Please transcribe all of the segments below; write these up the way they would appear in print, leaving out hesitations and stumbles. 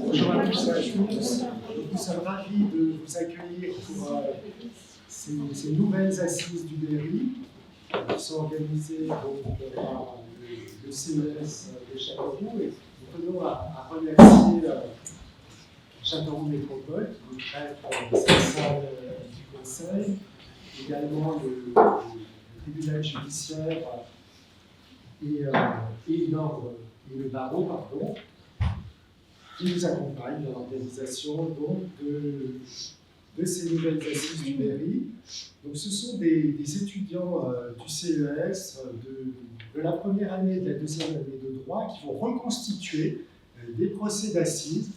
Bonjour à tous et à tous. Nous sommes ravis de vous accueillir pour ces nouvelles assises du Berry qui sont organisées par le CES de Châteauroux. Et nous tenons à remercier Châteauroux Métropole qui nous prête cette salle du Conseil, également le tribunal judiciaire et le barreau, pardon, qui nous accompagne dans l'organisation de ces nouvelles assises du Berry. Donc, ce sont des étudiants du CES de la première année et de la deuxième année de droit qui vont reconstituer des procès d'assises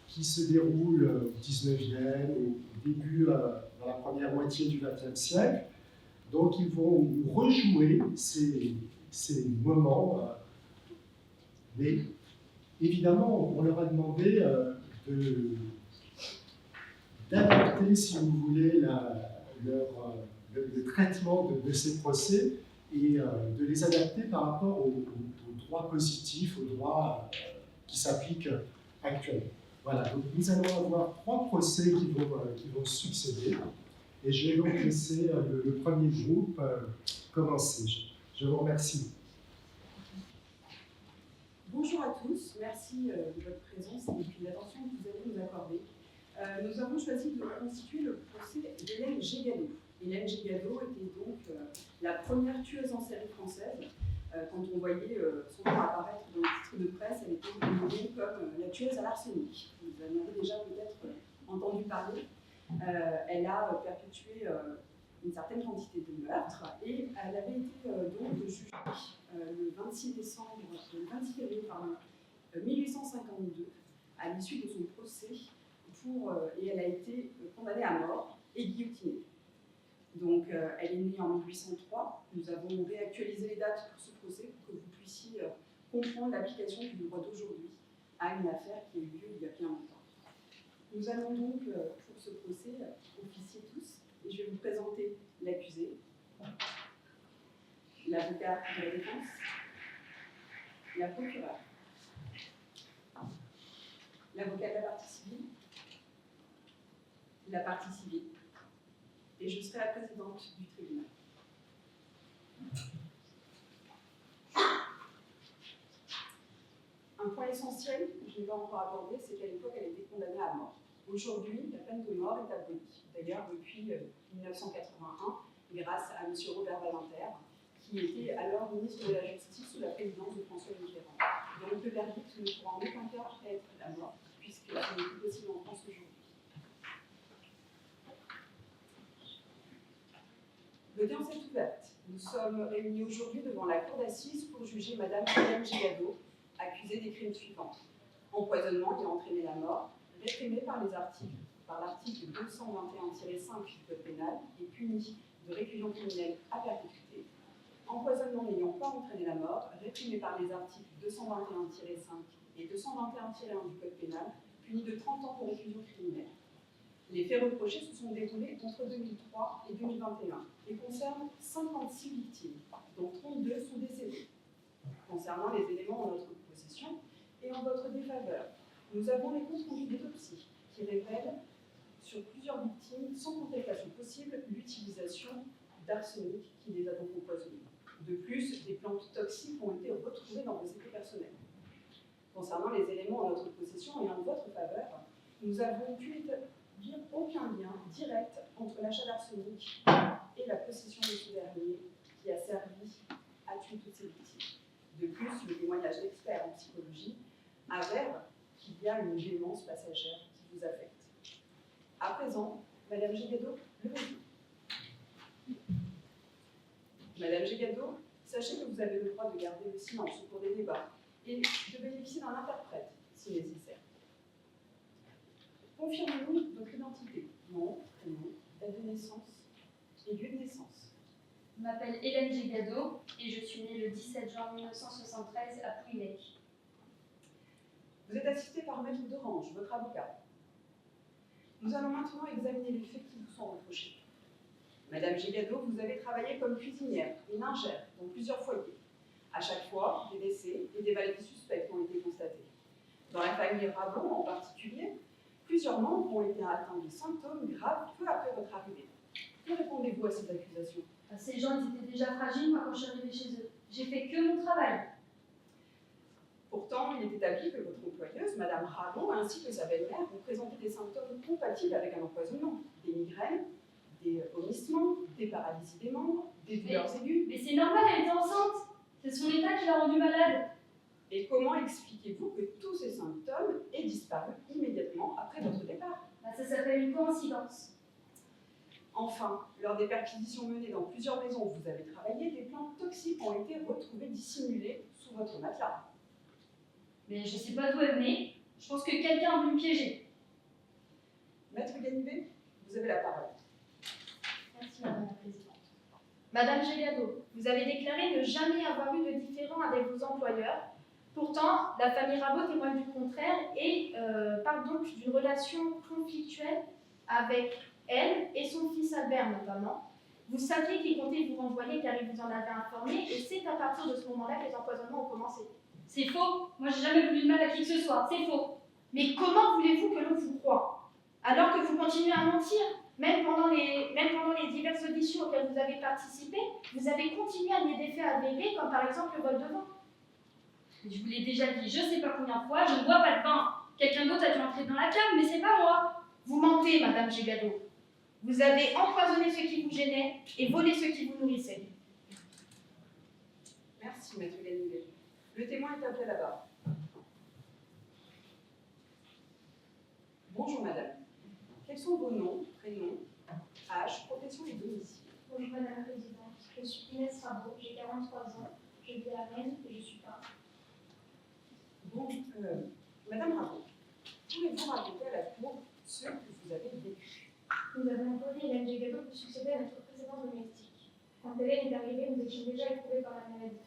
qui se déroulent au 19e, au début, dans la première moitié du XXe siècle. Donc, ils vont nous rejouer ces moments, mais évidemment, on leur a demandé d'adapter, si vous voulez, le traitement de ces procès et de les adapter par rapport au droit positif, au droit qui s'applique actuellement. Voilà, donc nous allons avoir 3 procès qui vont succéder. Et je vais donc laisser le premier groupe commencer. Je vous remercie. Bonjour à tous, merci de votre présence et de l'attention que vous allez nous accorder. Nous avons choisi de constituer le procès d'Hélène Gégado. Hélène Gégado était donc la première tueuse en série française. Quand on voyait son nom apparaître dans les titres de presse, elle était nommée comme la tueuse à l'arsenic. Vous en avez déjà peut-être entendu parler. Elle a perpétué une certaine quantité de meurtres et elle avait été donc jugée le 26 février 1852 à l'issue de son procès et elle a été condamnée à mort et guillotinée. Donc elle est née en 1803. Nous avons réactualisé les dates pour ce procès pour que vous puissiez comprendre l'application du droit d'aujourd'hui à une affaire qui a eu lieu il y a bien longtemps. Nous allons donc pour ce procès officier tous et je vais vous présenter l'accusé, l'avocat de la défense, la procureure, l'avocat de la partie civile, et je serai la présidente du tribunal. Un point essentiel que je n'ai pas encore abordé, c'est qu'à l'époque, elle était condamnée à mort. Aujourd'hui, la peine de mort est abolie. D'ailleurs, depuis 1981, grâce à M. Robert Badinter, qui était alors ministre de la Justice sous la présidence de François Mitterrand. Donc le verdict ne pourra en aucun cas être la mort, puisque ce n'est plus possible en France aujourd'hui. L'audience est ouverte. Nous sommes réunis aujourd'hui devant la cour d'assises pour juger Madame Hélène Gégado, accusée des crimes suivants. Empoisonnement qui a entraîné la mort, réprimé par l'article 221-5 du Code pénal et puni de réclusion criminelle à perpétuité. Empoisonnement n'ayant pas entraîné la mort, réprimé par les articles 221-5 et 221-1 du Code pénal, puni de 30 ans de réclusion criminelle. Les faits reprochés se sont déroulés entre 2003 et 2021 et concernent 56 victimes, dont 32 sont décédées. Concernant les éléments en notre possession et en votre défaveur, nous avons les comptes rendus d'autopsie qui révèlent sur plusieurs victimes, sans contestation possible, l'utilisation d'arsenic qui les a donc empoisonnées. De plus, des plantes toxiques ont été retrouvées dans vos effets personnels. Concernant les éléments en notre possession et en votre faveur, nous avons pu établir aucun lien direct entre l'achat d'arsenic et la possession de ce dernier qui a servi à tuer toutes ces victimes. De plus, le témoignage d'experts en psychologie avère qu'il y a une démence passagère qui vous affecte. À présent, Madame Gégado, levez-vous. Madame Gégado, sachez que vous avez le droit de garder le silence au cours des débats et de bénéficier d'un interprète si nécessaire. Confirmez-nous votre identité, nom, prénom, date de naissance et lieu de naissance. Je m'appelle Hélène Gégado et je suis née le 17 juin 1973 à Pouilnec. Vous êtes assisté par Maître d'Orange, votre avocat. Nous allons maintenant examiner les faits qui vous sont reprochés. Madame Gégado, vous avez travaillé comme cuisinière et lingère dans plusieurs foyers. À chaque fois, des décès et des maladies suspectes ont été constatés. Dans la famille Rabon en particulier, plusieurs membres ont été atteints de symptômes graves peu après votre arrivée. Que répondez-vous à ces accusations? Ces gens, ils étaient déjà fragiles, moi, quand je suis arrivée chez eux. J'ai fait que mon travail. Pourtant, il est établi que votre employeuse, Madame Rabon, ainsi que sa belle-mère, ont présenté des symptômes compatibles avec un empoisonnement. Des migraines, des vomissements, des paralysies des membres, des douleurs aiguës. Mais c'est normal, elle était enceinte. C'est son état qui l'a rendue malade. Et comment expliquez-vous que tous ces symptômes aient disparu immédiatement après votre départ? Ça s'appelle une coïncidence. Enfin, lors des perquisitions menées dans plusieurs maisons où vous avez travaillé, des plantes toxiques ont été retrouvées dissimulées sous votre matelas. Mais je ne sais pas d'où elle venait. Je pense que quelqu'un a voulu me piéger. Maître Ganivet, vous avez la parole. Merci, Madame la Présidente. Madame Gélado, vous avez déclaré ne jamais avoir eu de différend avec vos employeurs. Pourtant, la famille Rabot témoigne du contraire et parle donc d'une relation conflictuelle avec elle et son fils Albert notamment. Vous saviez qu'il comptait vous renvoyer car il vous en avait informé et c'est à partir de ce moment-là que les empoisonnements ont commencé. C'est faux. Moi, j'ai jamais voulu de mal à qui que ce soit. C'est faux. Mais comment voulez-vous que l'on vous croie alors que vous continuez à mentir? Même pendant les diverses auditions auxquelles vous avez participé, vous avez continué à nier des faits avérés, comme par exemple le vol de vin. Je vous l'ai déjà dit, je ne sais pas combien de fois, je ne bois pas de vin. Quelqu'un d'autre a dû entrer dans la cave, mais c'est pas moi. Vous mentez, Madame Gélado. Vous avez empoisonné ceux qui vous gênaient et volé ceux qui vous nourrissaient. Merci, Maître Ganivet. Le témoin est appelé là-bas. Bonjour, Madame. Quels sont vos noms, prénoms, âge, profession et domicile? Bonjour Madame la Présidente, je suis Inès Rabot, j'ai 43 ans, je vis à Rennes et je suis peintre. Bon, Madame Rabot, pouvez-vous raconter à la cour ce que vous avez vécu? Nous avons employé Hélène Gélado pour succéder à notre précédente domestique. Quand Hélène est arrivée, nous étions déjà éprouvés par la maladie.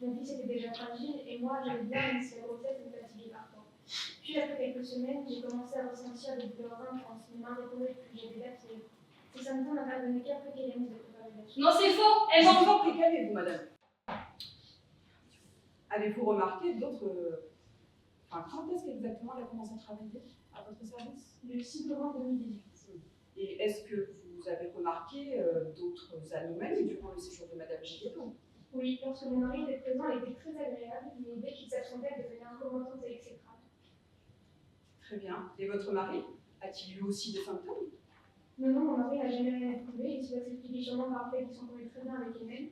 Mon fils était déjà fragile et moi j'allais bien même si la grossesse me fatiguait parfois. Puis après quelques semaines, j'ai commencé à ressentir des douleurs intenses, mes mains décollées puis j'ai des vertiges. Ces symptômes n'intervenaient qu'après qu'Hélène nous ait préparé la suite. Non, c'est faux! Elle Je vous en prie, calmez-vous, Madame. Avez-vous remarqué d'autres... Enfin, quand est-ce qu'exactement elle a commencé à travailler à votre service? Le 6 novembre 2018. Et est-ce que vous avez remarqué d'autres anomalies durant le séjour de Madame Gélado? Oui, lorsque mon mari était présent, elle était très agréable, mais dès qu'il s'absentait, elle devenait incommodante et exécrable. Très bien. Et votre mari a-t-il eu aussi des symptômes? Non, mon mari n'a jamais rien éprouvé, et cela s'explique sûrement par le fait qu'il s'entendait très bien avec Hélène.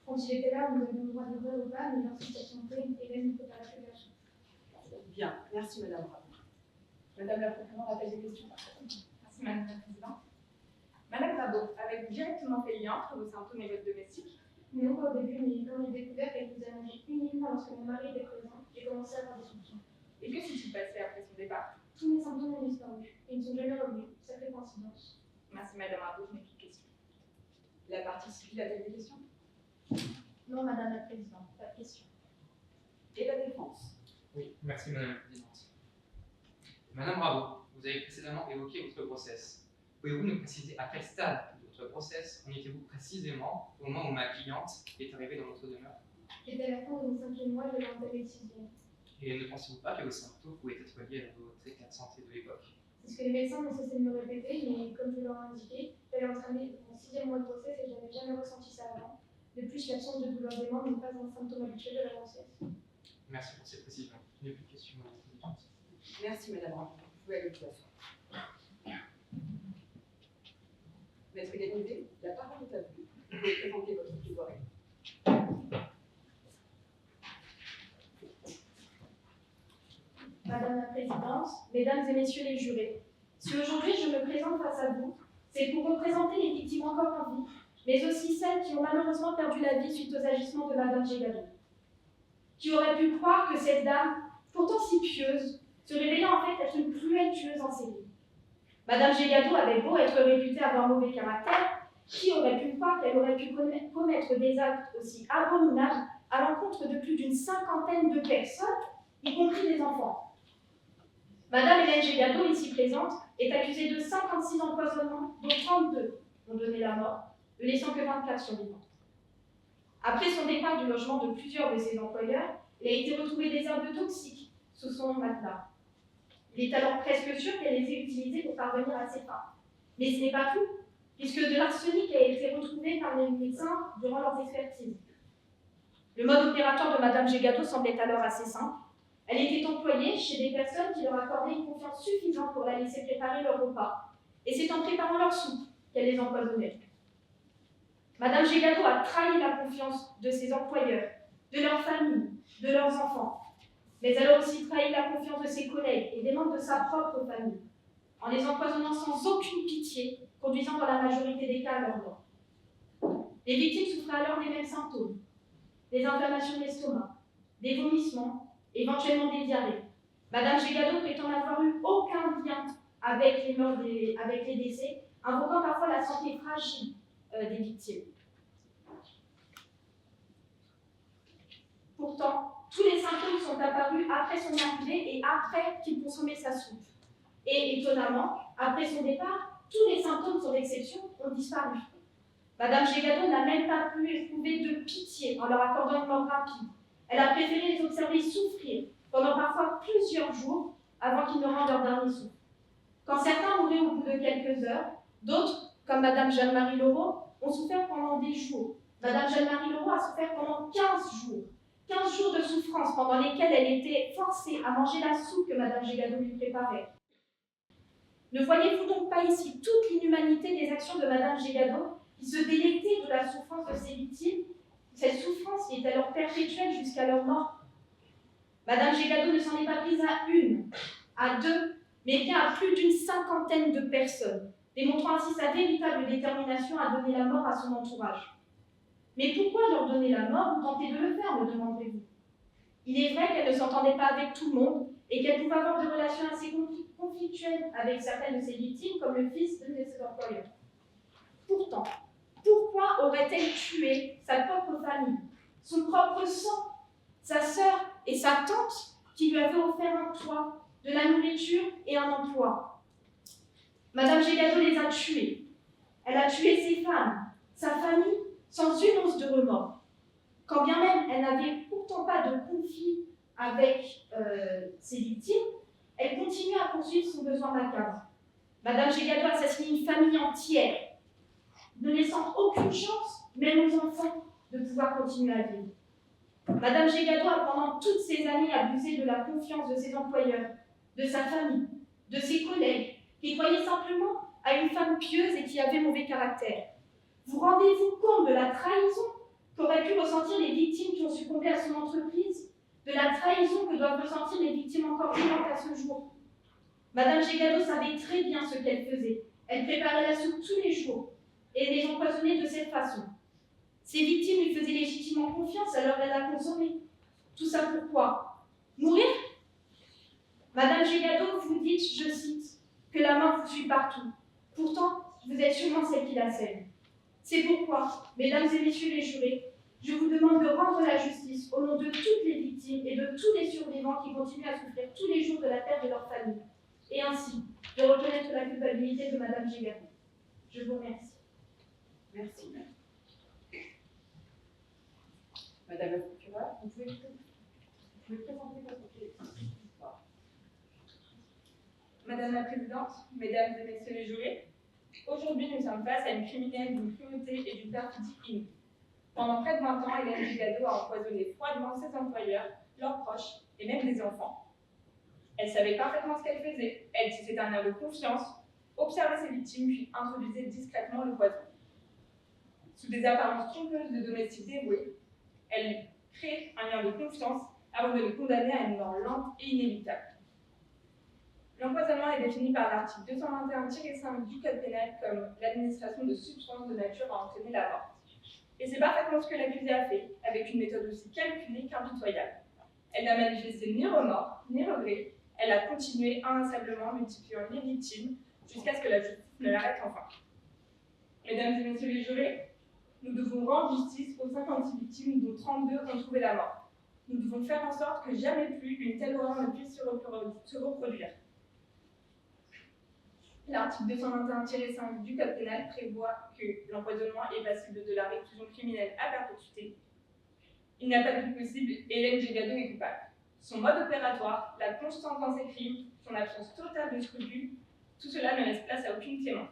Quand il était là, nous avions le droit d'ouvrir au bas, mais lorsqu'il s'absentait, Hélène ne peut pas lâcher la chose. Bien, merci Madame Rabot. Madame la procureure a-t-elle des questions? Merci Madame la Présidente. Madame Rabot, avez-vous directement fait lien entre vos symptômes et votre domestique? Non, pas au début, mais quand j'ai découvert qu'elle vous allongeait uniquement lorsque mon mari était présent, j'ai commencé à avoir des soupçons. Et que s'est-il passé après son départ? Tous mes symptômes ont disparu, et ils ne sont jamais revenus. Sacrée coïncidence. Merci Madame Rabot, je n'ai plus de questions. La partie civile a-t-elle des questions? Non, Madame la Présidente, pas de question. Et la défense? Oui, merci Madame la Présidente. Madame Rabot, vous avez précédemment évoqué votre grossesse. Pouvez-vous nous préciser à quel stade de votre grossesse en étiez-vous précisément au moment où ma cliente est arrivée dans votre demeure? J'étais à la fin de mon 5e mois, je l'ai entamé le 6e. Et ne pensez-vous pas que vos symptômes pouvaient être liés à votre état de santé de l'époque? C'est ce que les médecins n'ont cessé de me répéter, mais comme je leur ai indiqué, j'allais entamer mon 6e mois de grossesse et je n'avais jamais ressenti ça avant. De plus, l'absence de douleur des membres n'est pas un symptôme habituel de la grossesse. Merci pour ces précisions. Je n'ai plus de questions, Madame la Présidente. Merci Madame Rabot. Vous pouvez aller vous asseoir. Maître Ganivet, la parole est à vous. Vous pouvez présenter votre plaidoirie. Madame la Présidente, Mesdames et Messieurs les jurés, si aujourd'hui je me présente face à vous, c'est pour représenter les victimes encore en vie, mais aussi celles qui ont malheureusement perdu la vie suite aux agissements de Madame Gélado. Qui aurait pu croire que cette dame, pourtant si pieuse, se révélait en fait être une cruelle tueuse en série. Madame Gélado avait beau être réputée avoir mauvais caractère, qui aurait pu croire qu'elle aurait pu commettre des actes aussi abominables à l'encontre de plus d'une 50aine de personnes, y compris des enfants. Madame Hélène Gélado, ici présente, est accusée de 56 empoisonnements, dont 32 ont donné la mort, ne laissant que 24 survivantes. Après son départ du logement de plusieurs de ses employeurs, il a été retrouvé des herbes toxiques sous son matelas. Il est alors presque sûr qu'elle les ait utilisés pour parvenir à ses fins. Mais ce n'est pas tout, puisque de l'arsenic a été retrouvé par les médecins durant leurs expertises. Le mode opératoire de Madame Gégado semblait alors assez simple. Elle était employée chez des personnes qui leur accordaient une confiance suffisante pour la laisser préparer leur repas, et c'est en préparant leur soupe qu'elle les empoisonnait. Madame Gégado a trahi la confiance de ses employeurs, de leur famille, de leurs enfants, mais elle a aussi trahi la confiance de ses collègues et des membres de sa propre famille, en les empoisonnant sans aucune pitié, conduisant dans la majorité des cas à leur mort. Les victimes souffraient alors des mêmes symptômes, des inflammations de l'estomac, des vomissements, éventuellement des diarrhées. Madame Gégado prétend n'avoir eu aucun lien avec les morts avec les décès, invoquant parfois la santé fragile des victimes. Pourtant, tous les symptômes sont apparus après son arrivée et après qu'il consommait sa soupe. Et étonnamment, après son départ, tous les symptômes, sans exception, ont disparu. Madame Gégado n'a même pas pu éprouver de pitié en leur accordant une mort rapide. Elle a préféré les observer souffrir pendant parfois plusieurs jours avant qu'ils ne rendent leur dernier souffle. Quand certains mouraient au bout de quelques heures, d'autres, comme Madame Jeanne-Marie Laureau, ont souffert pendant des jours. Madame Jeanne-Marie Laureau a souffert pendant 15 jours. 15 jours de souffrance pendant lesquels elle était forcée à manger la soupe que Madame Gégado lui préparait. Ne voyez-vous donc pas ici toute l'inhumanité des actions de Madame Gégado qui se délectait de la souffrance de ses victimes, cette souffrance qui est alors perpétuelle jusqu'à leur mort? Madame Gégado ne s'en est pas prise à une, à deux, mais bien à plus d'une cinquantaine de personnes, démontrant ainsi sa véritable détermination à donner la mort à son entourage. Mais pourquoi leur donner la mort ou tenter de le faire, me demanderez-vous? Il est vrai qu'elle ne s'entendait pas avec tout le monde et qu'elle pouvait avoir des relations assez conflictuelles avec certaines de ses victimes, comme le fils de ses employeurs. Pourtant, pourquoi aurait-elle tué sa propre famille, son propre sang, sa sœur et sa tante qui lui avaient offert un toit, de la nourriture et un emploi? Madame Gégado les a tués. Elle a tué ses femmes, sa famille, sans une once de remords. Quand bien même elle n'avait pourtant pas de conflit avec ses victimes, elle continue à poursuivre son besoin macabre. Madame Gégado a assassiné une famille entière, ne laissant aucune chance, même aux enfants, de pouvoir continuer à vivre. Madame Gégado a pendant toutes ces années abusé de la confiance de ses employeurs, de sa famille, de ses collègues, qui croyaient simplement à une femme pieuse et qui avait mauvais caractère. Vous rendez-vous compte de la trahison qu'auraient pu ressentir les victimes qui ont succombé à son entreprise, de la trahison que doivent ressentir les victimes encore vivantes à ce jour? Madame Gégado savait très bien ce qu'elle faisait. Elle préparait la soupe tous les jours et les empoisonnait de cette façon. Ses victimes lui faisaient légitimement confiance, alors elle la consommait. Tout ça pourquoi? Mourir? Madame Gégado, vous dites, je cite, que la mort vous suit partout. Pourtant, vous êtes sûrement celle qui la sème. C'est pourquoi, mesdames et messieurs les jurés, je vous demande de rendre la justice au nom de toutes les victimes et de tous les survivants qui continuent à souffrir tous les jours de la perte de leur famille, et ainsi de reconnaître la culpabilité de Madame Gégado. Je vous remercie. Merci. Madame la procureure, vous pouvez présenter votre histoire. Madame la Présidente, Mesdames et Messieurs les jurés, aujourd'hui nous sommes face à une criminelle d'une cruauté et d'une perfidie inouïe. Pendant près de 20 ans, Hélène Gégado a empoisonné froidement ses employeurs, leurs proches et même des enfants. Elle savait parfaitement ce qu'elle faisait, elle tissait un lien de confiance, observait ses victimes puis introduisait discrètement le poison. Sous des apparences trompeuses de domestiques dévoués, elle crée un lien de confiance avant de les condamner à une mort lente et inévitable. L'empoisonnement est défini par l'article 221-5 du Code pénal comme l'administration de substances de nature à entraîner la mort. Et c'est parfaitement ce que l'accusée a fait, avec une méthode aussi calculée qu'impitoyable. Elle n'a manifesté ni remords, ni regrets, elle a continué inlassablement multipliant les victimes jusqu'à ce que la justice ne l'arrête enfin. Mesdames et messieurs les jurés, nous devons rendre justice aux 56 victimes dont 32 ont trouvé la mort. Nous devons faire en sorte que jamais plus une telle horreur ne puisse se reproduire. L'article 221-5 du Code pénal prévoit que l'empoisonnement est passible de la réclusion criminelle à perpétuité. Il n'y a pas de doute possible, Hélène Gégado est coupable. Son mode opératoire, la constance dans ses crimes, son absence totale de scrupules, tout cela ne laisse place à aucune clémence.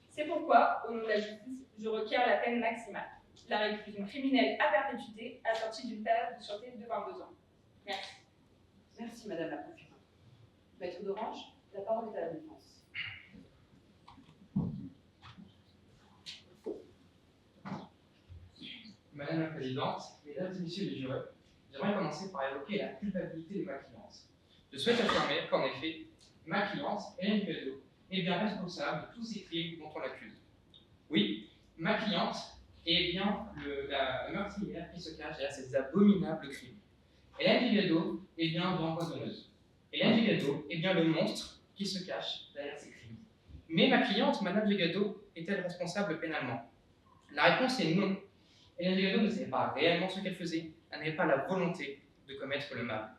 C'est pourquoi, au nom de la justice, je requiers la peine maximale, la réclusion criminelle à perpétuité assortie d'une période de sûreté de 22 ans. Merci. Merci, Madame la procureure. Maître d'Orange, la parole est à la défense. Madame la Présidente, Mesdames et Messieurs les jurés, j'aimerais commencer par évoquer la culpabilité de ma cliente. Je souhaite affirmer qu'en effet, ma cliente, Hélène Jugado, est bien responsable de tous ces crimes dont on l'accuse. Oui, ma cliente est bien la meurtrière qui se cache derrière ces abominables crimes. Hélène Jugado est bien l'empoisonneuse. Hélène Jugado est bien le monstre qui se cache derrière ces crimes. Mais ma cliente, Madame Jugado, est-elle responsable pénalement? La réponse est non. Hélène Jugado ne savait pas réellement ce qu'elle faisait, elle n'avait pas la volonté de commettre le mal.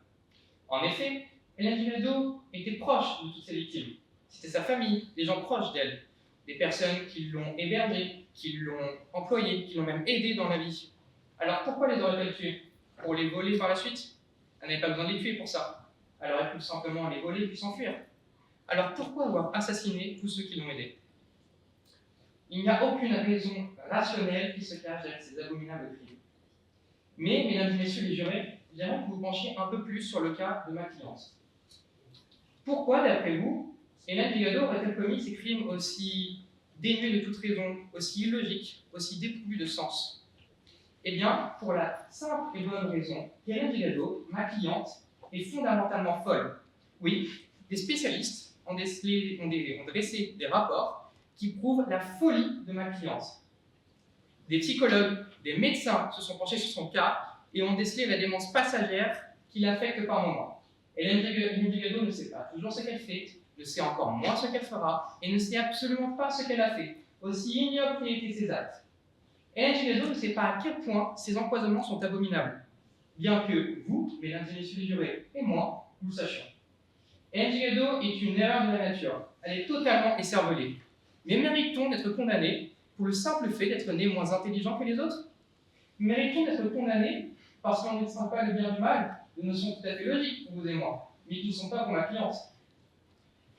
En effet, Hélène Jugado était proche de toutes ses victimes. C'était sa famille, les gens proches d'elle, des personnes qui l'ont hébergée, qui l'ont employée, qui l'ont même aidée dans la vie. Alors pourquoi les aurait-elle tués? Pour les voler par la suite? Elle n'avait pas besoin de les tuer pour ça. Elle aurait pu simplement les voler puis s'enfuir. Alors pourquoi avoir assassiné tous ceux qui l'ont aidée? Il n'y a aucune raison rationnelle qui se cache derrière ces abominables crimes. Mais, mesdames et messieurs les jurés, j'aimerais que vous penchiez un peu plus sur le cas de ma cliente. Pourquoi, d'après vous, Hélène Jugado aurait-elle commis ces crimes aussi dénués de toute raison, aussi illogiques, aussi dépourvus de sens? Eh bien, pour la simple et bonne raison qu'Hélène Jugado, ma cliente, est fondamentalement folle. Oui, des spécialistes ont dressé des rapports qui prouvent la folie de ma cliente. Des psychologues, des médecins se sont penchés sur son cas et ont décelé la démence passagère qui l'affecte par moments. Hélène Jugado ne sait pas toujours ce qu'elle fait, ne sait encore moins ce qu'elle fera et ne sait absolument pas ce qu'elle a fait, aussi ignoble qu'aient été ses actes. Hélène Jugado ne sait pas à quel point ses empoisonnements sont abominables, bien que vous, mesdames et messieurs les jurés, et moi, nous le sachions. Hélène Jugado est une erreur de la nature, elle est totalement écervelée. Mais mérite-t-on d'être condamné pour le simple fait d'être né moins intelligent que les autres? Mérite-t-on d'être condamné parce qu'on ne distingue pas le bien du mal, de notions tout à fait logiques pour vous et moi, mais qui ne sont pas pour ma cliente?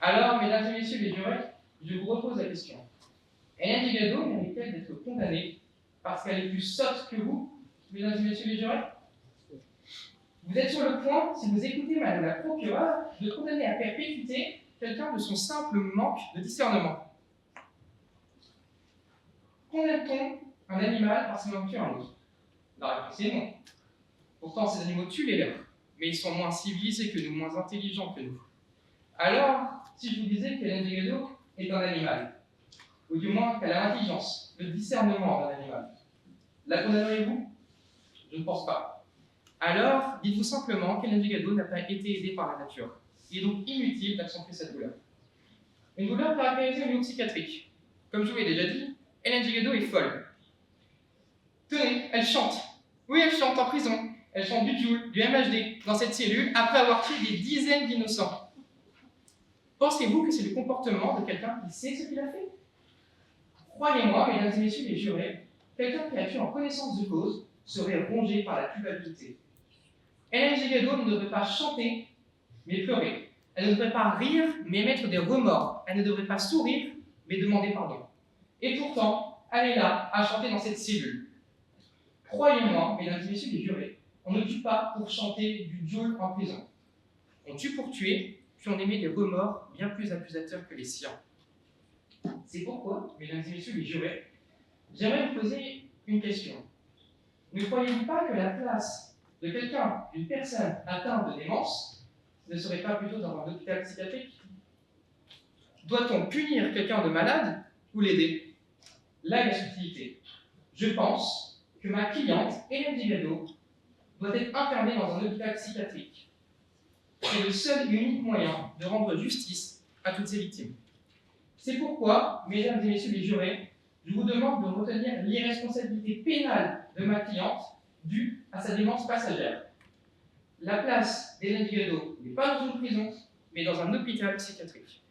Alors, mesdames et messieurs les jurés, je vous repose la question. Hélène Jugado mérite-t-elle d'être condamnée parce qu'elle est plus sotte que vous, mesdames et messieurs les jurés? Vous êtes sur le point, si vous écoutez Madame la procureure, de condamner à perpétuité quelqu'un de son simple manque de discernement. Condamne-t-on un animal parce qu'il en tue un autre? La réponse est non. Pourtant, ces animaux tuent les leurs, mais ils sont moins civilisés que nous, moins intelligents que nous. Alors, si je vous disais qu'Hélène Jugado est un animal, ou du moins qu'elle a l'intelligence, le discernement d'un animal, la condamneriez-vous? Je ne pense pas. Alors, dites-vous simplement qu'Hélène Jugado n'a pas été aidée par la nature. Il est donc inutile d'accentuer cette douleur. Une douleur caractérisée au niveau psychiatrique. Comme je vous l'ai déjà dit, Hélène Jugado est folle. Tenez, elle chante. Oui, elle chante en prison. Elle chante du Joule, du MHD, dans cette cellule, après avoir tué des dizaines d'innocents. Pensez-vous que c'est le comportement de quelqu'un qui sait ce qu'il a fait? Croyez-moi, mesdames et messieurs les jurés, quelqu'un qui a tué en connaissance de cause serait rongé par la culpabilité. Hélène Jugado ne devrait pas chanter, mais pleurer. Elle ne devrait pas rire, mais émettre des remords. Elle ne devrait pas sourire, mais demander pardon. Et pourtant, elle est là, à chanter dans cette cellule. Croyez-moi, mesdames et messieurs les jurés, on ne tue pas pour chanter du Joule en prison. On tue pour tuer, puis on émet des remords bien plus accusateurs que les siens. C'est pourquoi, mesdames et messieurs les jurés, j'aimerais vous poser une question. Ne croyez-vous pas que la place de quelqu'un, d'une personne atteinte de démence, ne serait pas plutôt dans un hôpital psychiatrique? Doit-on punir quelqu'un de malade ou l'aider? Là est la subtilité. Je pense que ma cliente, Hélène Jugado, doit être internée dans un hôpital psychiatrique. C'est le seul et unique moyen de rendre justice à toutes ces victimes. C'est pourquoi, mesdames et messieurs les jurés, je vous demande de retenir l'irresponsabilité pénale de ma cliente due à sa démence passagère. La place d'Hélène Jugado n'est pas dans une prison, mais dans un hôpital psychiatrique.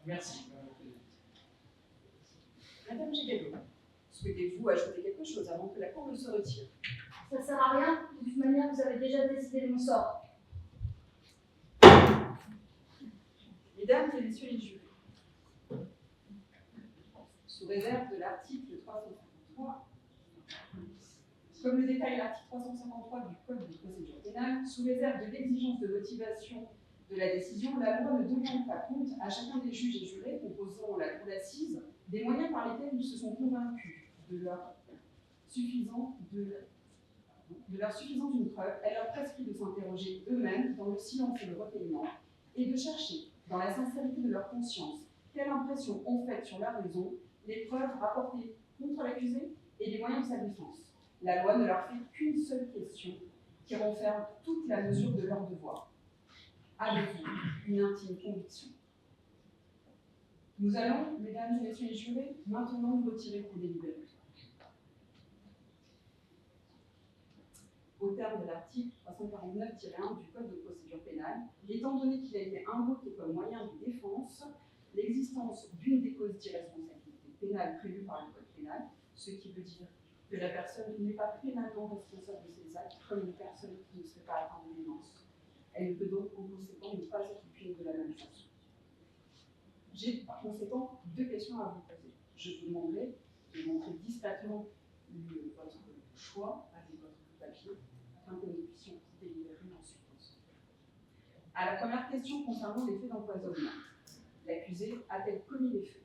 Merci. Madame Jugado, souhaitez-vous ajouter quelque chose avant que la Cour ne se retire? Ça sert à rien, de toute manière, vous avez déjà décidé de mon sort. Mesdames et messieurs les jurés, sous réserve de l'article 353, comme le détaille l'article 353 du Code de procédure pénale, sous réserve de l'exigence de motivation de la décision, la loi ne demande pas compte à chacun des juges et jurés composant la cour d'assises des moyens par lesquels ils se sont convaincus de leur suffisance d'une preuve. Elle leur prescrit de s'interroger eux-mêmes dans le silence et le recueillement et de chercher, dans la sincérité de leur conscience, quelle impression ont faite sur leur raison les preuves rapportées contre l'accusé et les moyens de sa défense. La loi ne leur fait qu'une seule question qui renferme toute la mesure de leur devoir. Avez-vous une intime conviction? Nous allons, mesdames et messieurs les jurés, maintenant nous retirer pour délibérer. Au terme de l'article 349-1 du Code de procédure pénale, et étant donné qu'il a été invoqué comme moyen de défense l'existence d'une des causes d'irresponsabilité pénale prévues par le Code pénal, ce qui veut dire que la personne n'est pas pénalement responsable de ses actes comme une personne qui ne serait pas atteinte de démence. Elle ne peut donc en conséquent ne pas être punie de la même façon. J'ai par conséquent deux questions à vous poser. Je vous demanderai de montrer discrètement votre choix avec votre papier afin que nous puissions délibérer ensuite. À la première question concernant les faits d'empoisonnement, l'accusé a-t-elle commis les faits?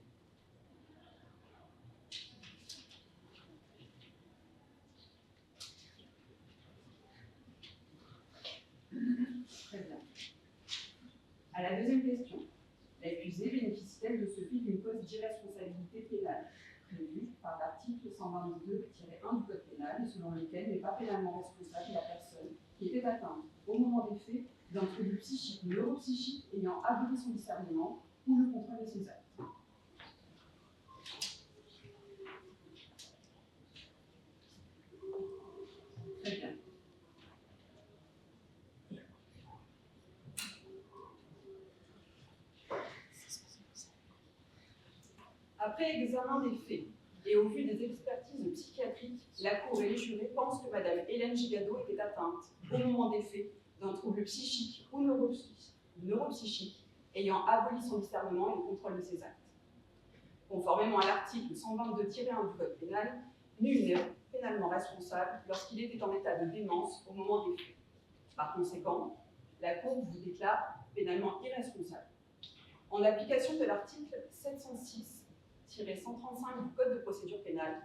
Très bien. À la deuxième question, l'accusé bénéficie-t-elle de ce fait d'une cause d'irresponsabilité pénale prévue par l'article 122-1 du Code pénal, selon lequel n'est pas pénalement responsable la personne qui était atteinte au moment des faits d'un trouble psychique ou neuropsychique ayant aboli son discernement ou le contrôle de ses actes. Très bien. Après examen des faits et au vu des expertises psychiatriques, la Cour et les jurés pensent que Mme Hélène Gigado était atteinte, au moment des faits, d'un trouble psychique ou neuropsychique ayant aboli son discernement et le contrôle de ses actes. Conformément à l'article 122-1 du Code pénal, nul n'est pénalement responsable lorsqu'il était en état de démence au moment des faits. Par conséquent, la Cour vous déclare pénalement irresponsable. En application de l'article 706-135 du Code de procédure pénale,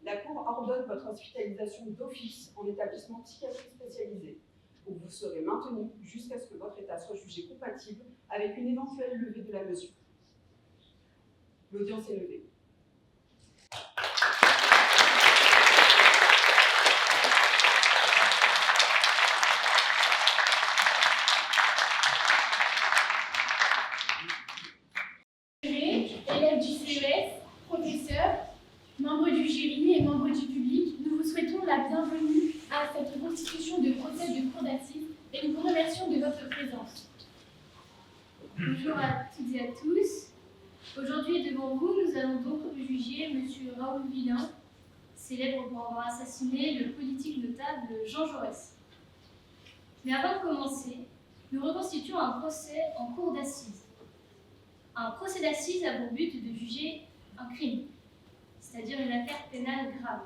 la Cour ordonne votre hospitalisation d'office en établissement psychiatrique spécialisé, où vous serez maintenu jusqu'à ce que votre état soit jugé compatible avec une éventuelle levée de la mesure. L'audience est levée. Élèves du CES, professeurs, membres du jury et membres du public, nous vous souhaitons la bienvenue à cette constitution de procès de cour d'assises et nous vous remercions de votre présence. Bonjour à toutes et à tous. Aujourd'hui, devant vous, nous allons donc juger M. Raoul Villain, célèbre pour avoir assassiné le politique notable Jean Jaurès. Mais avant de commencer, nous reconstituons un procès en cour d'assises. Un procès d'assises a pour but de juger un crime, c'est-à-dire une affaire pénale grave.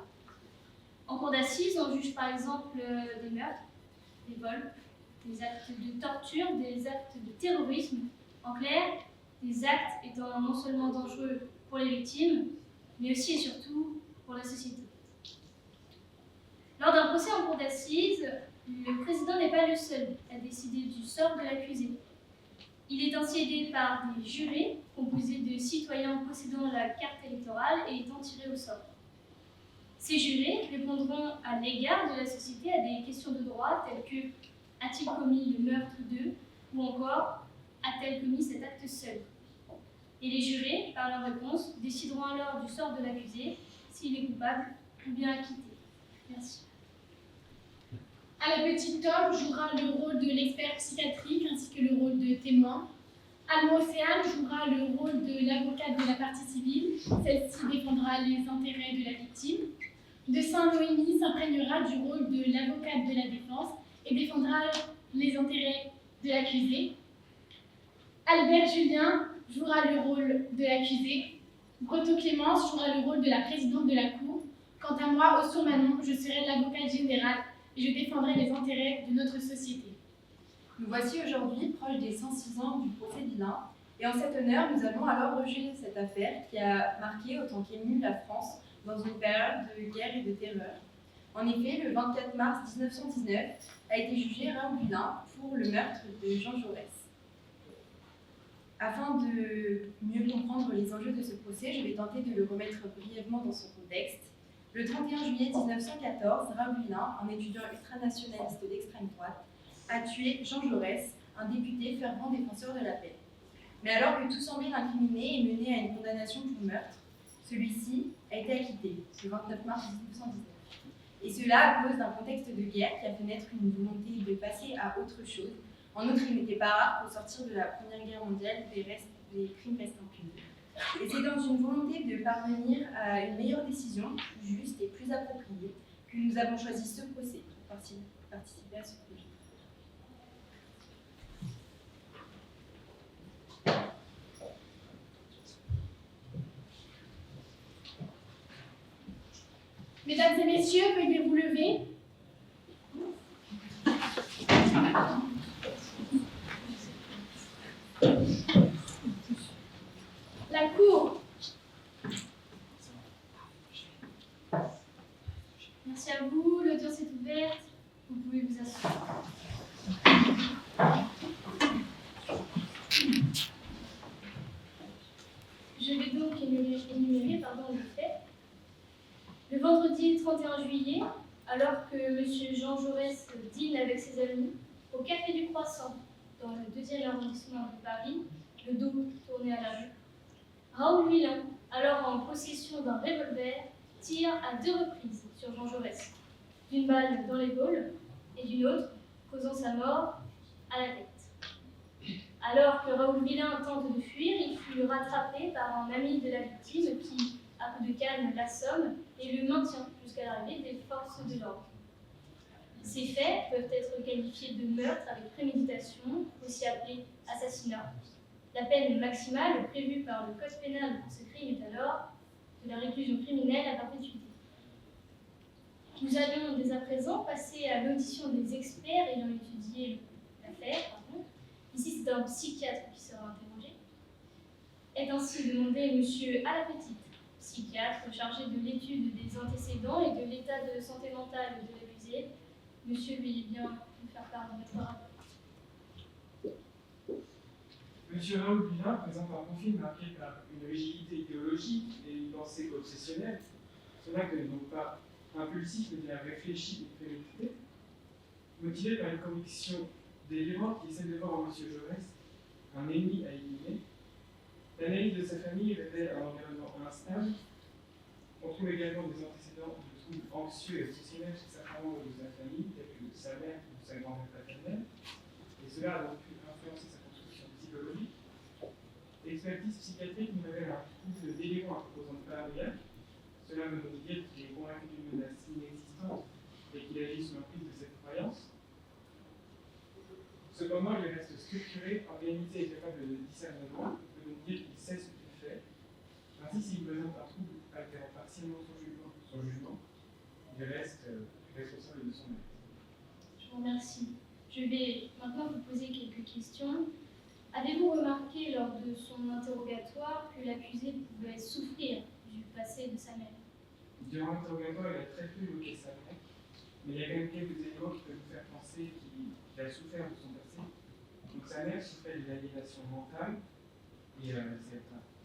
En cour d'assises, on juge par exemple des meurtres, des vols, des actes de torture, des actes de terrorisme. En clair, des actes étant non seulement dangereux pour les victimes, mais aussi et surtout pour la société. Lors d'un procès en cour d'assises, le président n'est pas le seul à décider du sort de l'accusé. Il est ainsi aidé par des jurés composés de citoyens possédant la carte électorale et étant tirés au sort. Ces jurés répondront à l'égard de la société à des questions de droit telles que « a-t-il commis le meurtre de » ou encore « a-t-elle commis cet acte seul ?» Et les jurés, par leur réponse, décideront alors du sort de l'accusé, s'il est coupable ou bien acquitté. Merci. À la petite Tom jouera le rôle de l'expert psychiatrique ainsi que le rôle de témoin. Alma Océane jouera le rôle de l'avocate de la partie civile. Celle-ci défendra les intérêts de la victime. De Saint-Noémie s'imprégnera du rôle de l'avocate de la défense et défendra les intérêts de l'accusé. Albert Julien jouera le rôle de l'accusé. Breton Clémence jouera le rôle de la présidente de la Cour. Quant à moi, Osson Manon, je serai l'avocate générale et je défendrai les intérêts de notre société. Nous voici aujourd'hui proches des 106 ans du procès Villain, et en cet honneur, nous allons alors rejuger cette affaire qui a marqué autant qu'ému la France dans une période de guerre et de terreur. En effet, le 24 mars 1919 a été jugé Raoul Villain pour le meurtre de Jean Jaurès. Afin de mieux comprendre les enjeux de ce procès, je vais tenter de le remettre brièvement dans son contexte. Le 31 juillet 1914, Raoul Villain, un étudiant ultranationaliste d'extrême droite, a tué Jean Jaurès, un député fervent défenseur de la paix. Mais alors que tout semblait l'incriminer et mener à une condamnation pour meurtre, celui-ci a été acquitté le 29 mars 1919. Et cela à cause d'un contexte de guerre qui a fait naître une volonté de passer à autre chose. En outre, il n'était pas rare qu'au sortir de la Première Guerre mondiale, les crimes restent impunis. Et c'est dans une volonté de parvenir à une meilleure décision, plus juste et plus appropriée, que nous avons choisi ce procès pour participer à ce projet. Mesdames et messieurs, veuillez vous lever. La Cour. Merci à vous, l'audience est ouverte. Vous pouvez vous asseoir. Je vais donc énumérer les faits. Le vendredi 31 juillet, alors que M. Jean Jaurès dîne avec ses amis au Café du Croissant, dans le 2e arrondissement de Paris, le dos tourné à la rue, Raoul Villain, alors en possession d'un revolver, tire à 2 reprises sur Jean Jaurès, d'une balle dans l'épaule et d'une autre, causant sa mort à la tête. Alors que Raoul Villain tente de fuir, il fut rattrapé par un ami de la victime qui, à coup de canne, l'assomme et le maintient jusqu'à l'arrivée des forces de l'ordre. Ces faits peuvent être qualifiés de meurtre avec préméditation, aussi appelé assassinat. La peine maximale prévue par le Code pénal pour ce crime est alors de la réclusion criminelle à perpétuité. Nous allons dès à présent passer à l'audition des experts ayant étudié l'affaire. Ici, c'est un psychiatre qui sera interrogé. Est ainsi demandé M. Alapetite, psychiatre chargé de l'étude des antécédents et de l'état de santé mentale de l'accusé. Monsieur, veuillez bien nous faire part de votre rapport. Monsieur Raoul Villain présente un profil marqué par une rigidité idéologique et une pensée obsessionnelle. Cela n'est donc pas impulsif, mais bien réfléchi et prémédité. Motivé par une conviction délirante qui essaie de voir en M. Jaurès un ennemi à éliminer, l'analyse de sa famille révèle un environnement instable. On trouve également des antécédents de troubles anxieux et obsessionnels chez certains membres de sa famille, tels que sa mère ou sa grand-mère paternelle, et cela a donc pu influencer sa construction psychologique. L'expertise psychiatrique nous révèle un trouble délirant à composante paranoïaque. Cela veut donc dire qu'il est convaincu d'une menace inexistante et qu'il agit sous l'emprise de cette croyance. Cependant, il reste structuré, organisé et capable de discernement, on peut donc dire qu'il sait ce qu'il fait. Ainsi, s'il présente un trouble altérant partiellement son jugement, il reste responsable de son acte. Je vous remercie. Je vais maintenant vous poser quelques questions. Avez-vous remarqué lors de son interrogatoire que l'accusé pouvait souffrir du passé de sa mère? Durant l'interrogatoire, il a très peu évoqué sa mère, mais il y a quand même quelques éléments qui peuvent nous faire penser qu'il a souffert de son passé. Donc sa mère souffrait d'une aliénation mentale, et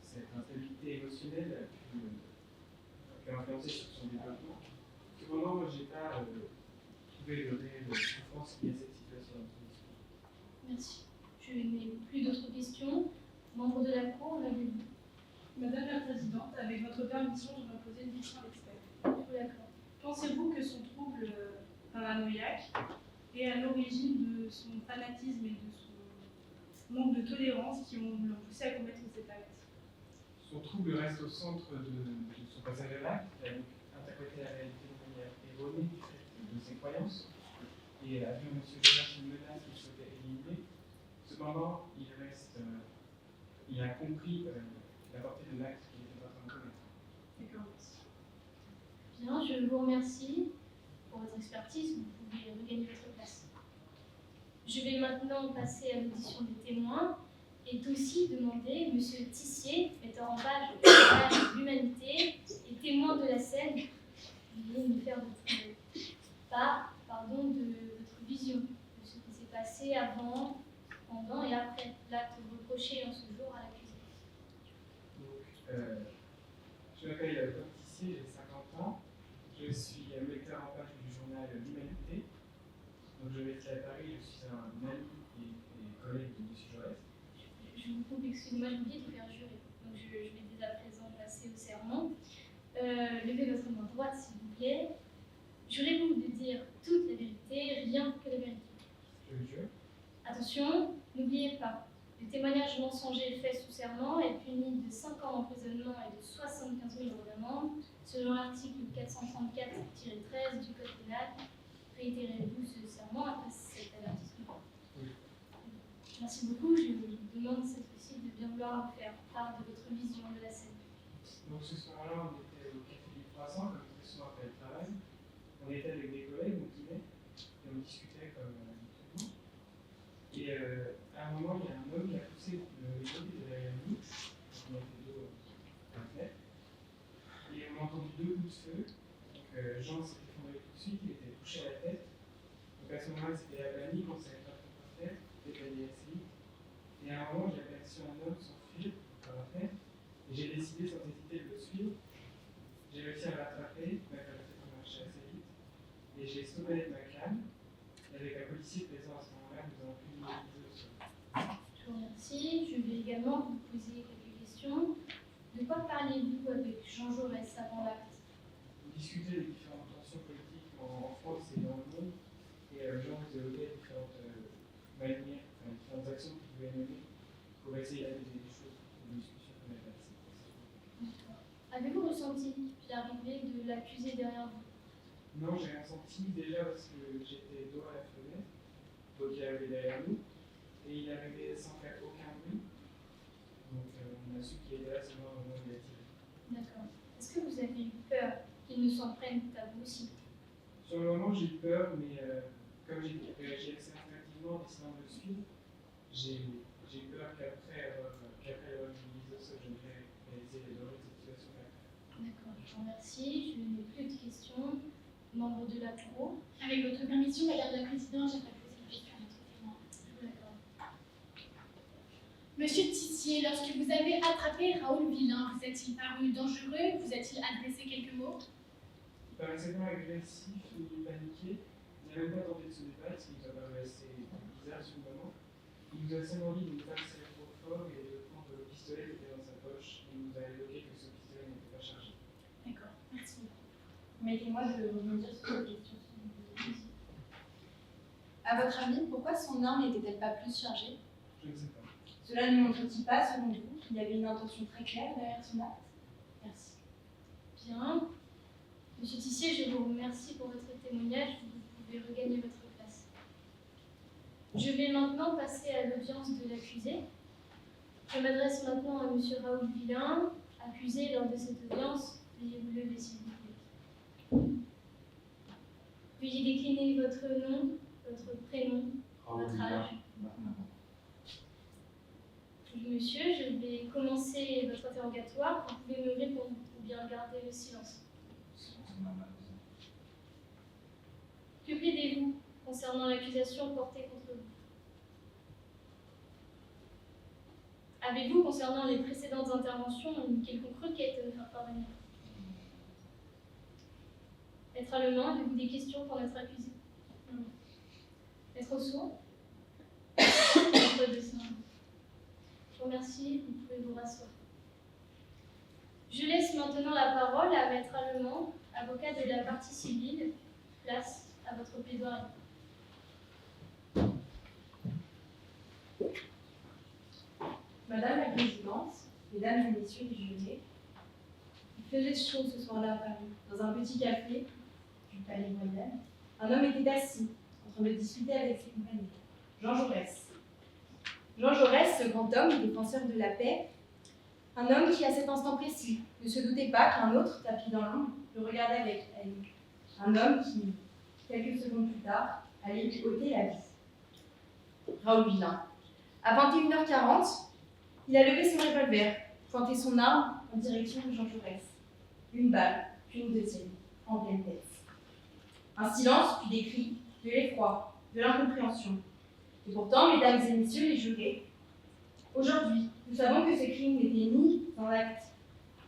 cette instabilité émotionnelle a pu influencer sur son développement. Cependant, moi, je n'ai pas trouvé de réelle souffrance liée à cette situation. Merci. Je n'ai plus d'autres questions. Membre de la Cour, l'avez-vous? Madame la Présidente, avec votre permission, je vais poser une question à l'expert. D'accord. Pensez-vous que son trouble paranoïaque est à l'origine de son fanatisme et de son manque de tolérance qui l'ont poussé à commettre cet acte? Son trouble reste au centre de son passage à l'acte. Il a donc interprété la réalité de manière erronée du fait de ses croyances et a vu M. Jaurès une menace qu'il souhaitait éliminer. Cependant, il reste il a compris la portée de l'acte qu'il était en train de commettre. D'accord, merci. Bien, je vous remercie pour votre expertise. Vous pouvez regagner votre place. Je vais maintenant passer à l'audition des témoins et aussi demander M. Tissier, metteur en page de l'humanité et témoin de la scène, veuillez nous faire part de votre vision de ce qui s'est passé avant, pendant et après l'acte reproché en ce jour à l'accusé. Donc, je m'appelle Paul Tissier, j'ai 50 ans. Je suis lecteur en page du journal L'Humanité. Donc, je vais à Paris, je suis un ami et collègue de M. Jaurès. Je vous coupe, excusez-moi, j'ai oublié de vous faire jurer. Donc, je vais dès à présent passer au serment. Levez votre main droite, s'il vous plaît. Jurez-vous de dire toute la vérité, rien que la vérité. Je le jure. Attention, n'oubliez pas, le témoignage mensonger fait sous serment est puni de 5 ans d'emprisonnement et de 75 000 € d'amende, selon l'article 434-13 du Code pénal. Réitérez-vous ce serment après cet avertissement. Oui. Merci beaucoup. Je vous demande cette fois-ci de bien vouloir me faire part de votre vision de la scène. Donc, ce soir-là, on était au Café du Croissant, comme très souvent après le travail. On était avec des collègues, on dînait, et on discutait comme habituellement. Et à un moment, il y a un homme qui a poussé le rideau qui était derrière nous, on était dos à la fenêtre, et on a entendu 2 coups de feu. Donc Jean s'est effondré tout de suite, il était touché à la tête. Donc à ce moment-là, c'était la panique, on ne savait pas quoi faire, il était allé assez vite. Et à un moment, j'ai aperçu un homme s'enfuir par la fenêtre, et j'ai décidé sans hésiter de le suivre. J'ai réussi à le rattraper, malgré le fait qu'on marchait assez vite, et j'ai stoppé avec ma canne. Et avec un policier présent à ce moment-là, nous avons pu l'immobiliser au sol. Je vous remercie. Je vais également vous poser quelques questions. De quoi parliez-vous avec Jean Jaurès avant l'acte? On discutait des différentes tensions politiques en France et dans le monde, et Jean nous évoquait différentes manières, différentes actions qu'il pouvait mener pour essayer d'apaiser les choses, une discussion qu'on avait assez. Avez-vous ressenti l'arrivée de l'accusé derrière vous? Non, j'ai rien senti, déjà parce que j'étais dos à la fenêtre, donc il arrivait derrière nous, et il arrivait sans faire aucun bruit. Donc on a su qu'il était là seulement au moment où il a tiré. D'accord. Est-ce que vous avez eu peur qu'il ne s'en prenne à vous aussi? Sur le moment, j'ai eu peur, mais comme j'ai réagi assez instinctivement en décidant de le suivre, j'ai eu peur qu'après avoir utilisé ce je devrais réaliser les dangers de cette situation-là. D'accord, je vous remercie. Je n'ai plus de questions. Membre de la Cour. Avec votre permission, Madame la Présidente, j'aimerais poser une question à notre témoin. D'accord. Monsieur Tissier, lorsque vous avez attrapé Raoul Villain, vous est-il paru dangereux? Vous a-t-il adressé quelques mots? Il paraissait pas agressif ni paniqué. Il n'a même pas tenté de se débattre, ce qui nous a paru assez bizarre sur le moment. Il nous a seulement dit de ne pas tirer trop fort et de prendre le pistolet qui était dans sa poche. Il nous a évoqué que ce pistolet n'était pas chargé. D'accord, merci beaucoup. Permettez-moi de rebondir sur cette question. À votre avis, pourquoi son arme n'était-elle pas plus chargée? Je ne sais pas. Cela ne montre-t-il pas, selon vous, qu'il y avait une intention très claire derrière son acte? Merci. Bien. Monsieur Tissier, je vous remercie pour votre témoignage. Vous pouvez regagner votre place. Je vais maintenant passer à l'audience de l'accusé. Je m'adresse maintenant à monsieur Raoul Villain, accusé lors de cette audience. Veuillez vous lever, s'il vous plaît. Veuillez décliner votre nom, votre prénom, votre âge. Monsieur, je vais commencer votre interrogatoire. Vous pouvez me répondre ou bien garder le silence. Que plaidez-vous concernant l'accusation portée contre vous? Avez-vous, concernant les précédentes interventions, une quelconque requête à nous faire parvenir? Maître Allemand, avez-vous des questions pour notre accusé? Maître Ossour? Maître Dessin. Je vous remercie, vous pouvez vous rasseoir. Je laisse maintenant la parole à Maître Allemand, avocat de la partie civile. Place à votre plaidoirie. Madame la Présidente, Mesdames et Messieurs les jurés, il faisait chaud ce soir-là à Paris, dans un petit café du Palais Royal. Un homme était assis, en train de discuter avec ses compagnons. Jean Jaurès. Jean Jaurès, ce grand homme, défenseur de la paix, un homme qui, à cet instant précis, ne se doutait pas qu'un autre, tapis dans l'ombre, le regardait avec haine. Un homme qui, quelques secondes plus tard, allait lui ôter la vie. Raoul Villain. À 21h40, il a levé son revolver, pointé son arme en direction de Jean Jaurès. Une balle, puis une deuxième, en pleine tête. Un silence, puis des cris, de l'effroi, de l'incompréhension. Et pourtant, mesdames et messieurs les jurés, aujourd'hui, nous savons que ce crime n'était ni un acte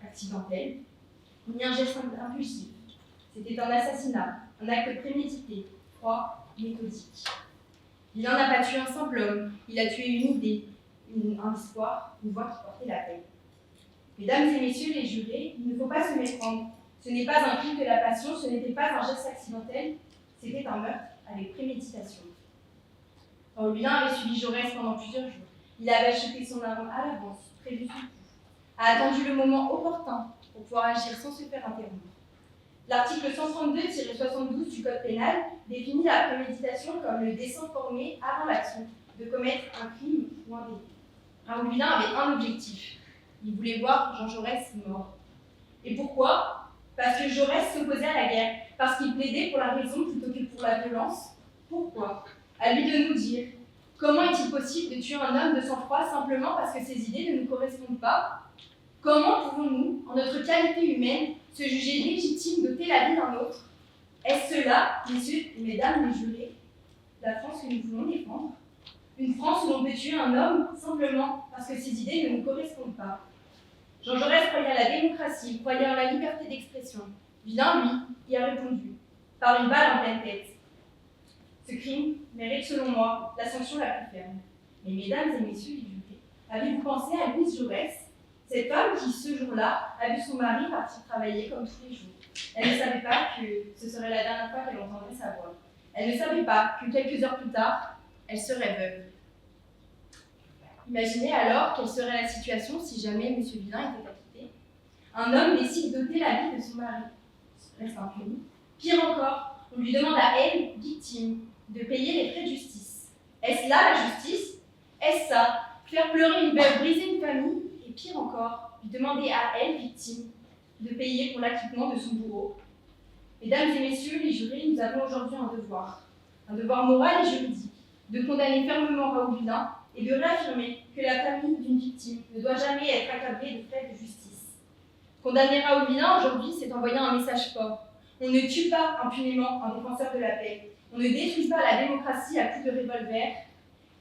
accidentel, ni un geste impulsif. C'était un assassinat, un acte prémédité, froid, méthodique. Il n'en a pas tué un simple homme, il a tué une idée, un espoir, une voix qui portait la paix. Mesdames et messieurs les jurés, il ne faut pas se méprendre. Ce n'est pas un crime de la passion, ce n'était pas un geste accidentel, c'était un meurtre avec préméditation. Raoul Villain avait suivi Jaurès pendant plusieurs jours. Il avait acheté son arme à l'avance, prévu son coup, a attendu le moment opportun pour pouvoir agir sans se faire interrompre. L'article 132-72 du Code pénal définit la préméditation comme le dessein formé avant l'action de commettre un crime ou un délit. Raoul Villain avait un objectif. Il voulait voir Jean Jaurès mort. Et pourquoi? Parce que Jaurès s'opposait à la guerre, parce qu'il plaidait pour la raison plutôt que pour la violence. Pourquoi? À lui de nous dire. Comment est-il possible de tuer un homme de sang-froid simplement parce que ses idées ne nous correspondent pas? Comment pouvons-nous, en notre qualité humaine, se juger légitime d'ôter la vie d'un autre? Est-ce cela, messieurs et mesdames les jurés, la France que nous voulons défendre? Une France où l'on peut tuer un homme simplement parce que ses idées ne nous correspondent pas. Jean Jaurès croyait à la démocratie, croyait en la liberté d'expression. Villain, lui, y a répondu, par une balle en pleine tête. Ce crime mérite, selon moi, la sanction la plus ferme. Mais mesdames et messieurs les jurés, avez-vous pensé à Louise Jaurès, cette femme qui, ce jour-là, a vu son mari partir travailler comme tous les jours? Elle ne savait pas que ce serait la dernière fois qu'elle entendrait sa voix. Elle ne savait pas que quelques heures plus tard, elle serait veuve. Imaginez alors quelle serait la situation si jamais M. Villain était acquitté. Un homme décide d'ôter la vie de son mari. Reste impuni. Pire encore, on lui demande à elle, victime, de payer les frais de justice. Est-ce là la justice? Est-ce ça? Faire pleurer une veuve, briser une famille? Et pire encore, lui demander à elle, victime, de payer pour l'acquittement de son bourreau. Mesdames et messieurs les jurés, nous avons aujourd'hui un devoir moral et juridique, de condamner fermement Raoul Villain et de réaffirmer que la famille d'une victime ne doit jamais être accablée de frais de justice. Condamner Raoul Villain aujourd'hui, c'est envoyer un message fort. On ne tue pas impunément un défenseur de la paix. On ne détruit pas la démocratie à coups de revolver.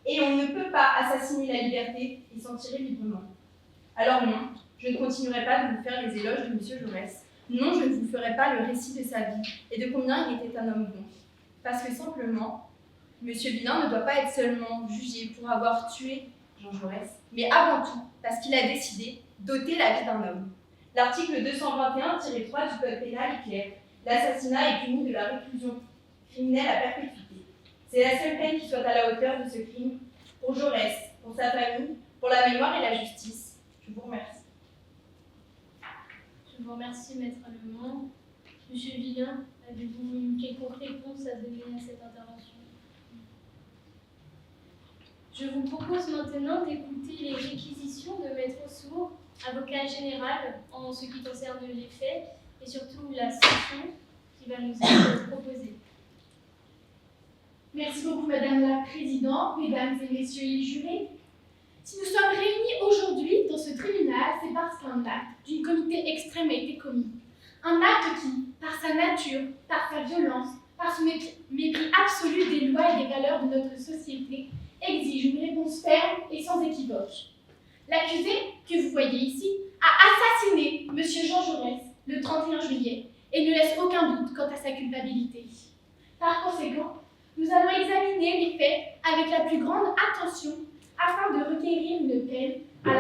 Et on ne peut pas assassiner la liberté et s'en tirer librement. Alors non, je ne continuerai pas de vous faire les éloges de M. Jaurès. Non, je ne vous ferai pas le récit de sa vie et de combien il était un homme bon. Parce que simplement, M. Villain ne doit pas être seulement jugé pour avoir tué Jean Jaurès, mais avant tout parce qu'il a décidé d'ôter la vie d'un homme. L'article 221-3 du Code pénal est clair. L'assassinat est puni de la réclusion criminelle à perpétuité. C'est la seule peine qui soit à la hauteur de ce crime pour Jaurès, pour sa famille, pour la mémoire et la justice. Je vous remercie. Je vous remercie, Maître Allemand. Monsieur Villain, avez-vous une quelconque réponse à donner à cette intervention? Je vous propose maintenant d'écouter les réquisitions de Maître Sourd, avocat général, en ce qui concerne les faits et surtout la sanction qui va nous être proposée. Merci beaucoup, Madame la Présidente, Mesdames et Messieurs les jurés. Si nous sommes réunis aujourd'hui dans ce tribunal, c'est parce qu'un acte d'une communauté extrême a été commis. Un acte qui, par sa nature, par sa violence, par son mépris absolu des lois et des valeurs de notre société, exige une réponse ferme et sans équivoque. L'accusé, que vous voyez ici, a assassiné M. Jean Jaurès le 31 juillet et ne laisse aucun doute quant à sa culpabilité. Par conséquent, nous allons examiner les faits avec la plus grande attention afin de requérir une peine à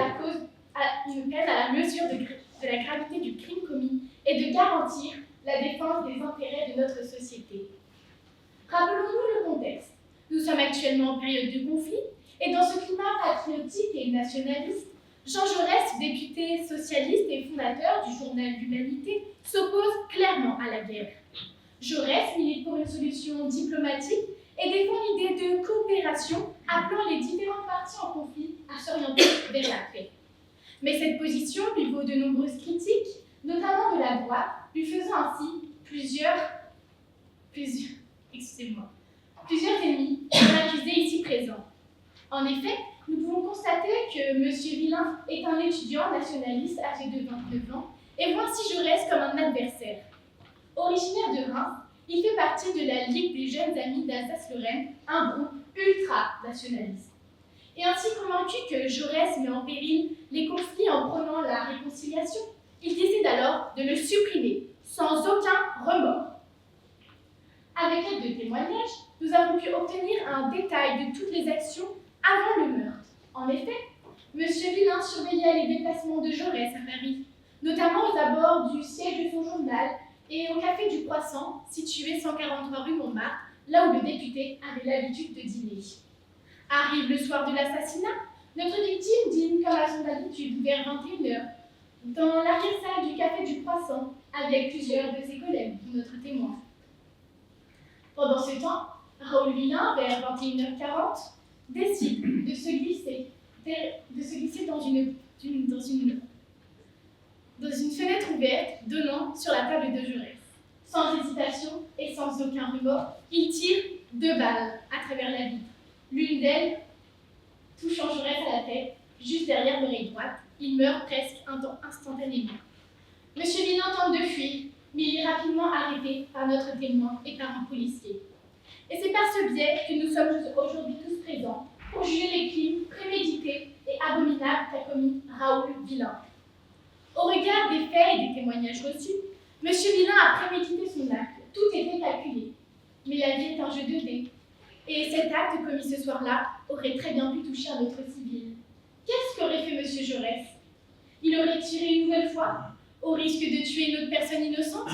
la mesure de la gravité du crime commis et de garantir la défense des intérêts de notre société. Rappelons-nous le contexte. Nous sommes actuellement en période de conflit et dans ce climat patriotique et nationaliste, Jean Jaurès, député socialiste et fondateur du journal L'Humanité, s'oppose clairement à la guerre. Jaurès milite pour une solution diplomatique et défend l'idée de coopération, appelant les différentes parties en conflit à s'orienter vers la paix. Mais cette position lui vaut de nombreuses critiques, notamment de la droite, lui faisant ainsi plusieurs ennemis accusés ici présents. En effet, nous pouvons constater que M. Villain est un étudiant nationaliste âgé de 29 ans et voit ainsi Jaurès comme un adversaire. Originaire de Reims, il fait partie de la Ligue des jeunes amis d'Alsace-Lorraine, un groupe ultra-nationaliste. Et ainsi convaincu que Jaurès met en péril les conflits en prônant la réconciliation, il décide alors de le supprimer, sans aucun remords. Avec l'aide de témoignages, nous avons pu obtenir un détail de toutes les actions avant le meurtre. En effet, M. Villain surveillait les déplacements de Jaurès à Paris, notamment aux abords du siège de son journal et au Café du Croissant, situé 143 rue Montmartre, là où le député avait l'habitude de dîner. Arrive le soir de l'assassinat, notre victime dîne comme à son habitude vers 21h, dans l'arrière-salle du Café du Croissant, avec plusieurs de ses collègues, notre témoin. Pendant ce temps, Raoul Villain, vers 21h40, décide de se glisser dans une fenêtre ouverte donnant sur la table de Jaurès. Sans hésitation et sans aucun remords, il tire 2 balles à travers la vitre. L'une d'elles touchant Jaurès à la tête, juste derrière l'oreille droite. Il meurt presque instantanément. Monsieur Villain tente de fuir, mais il est rapidement arrêté par notre témoin et par un policier. Et c'est par ce biais que nous sommes aujourd'hui tous présents pour juger les crimes prémédités et abominables qu'a commis Raoul Villain. Au regard des faits et des témoignages reçus, M. Villain a prémédité son acte. Tout était calculé. Mais la vie est un jeu de dés. Et cet acte commis ce soir-là aurait très bien pu toucher un autre civil. Qu'est-ce qu'aurait fait M. Jaurès? Il aurait tiré une nouvelle fois, au risque de tuer une autre personne innocente?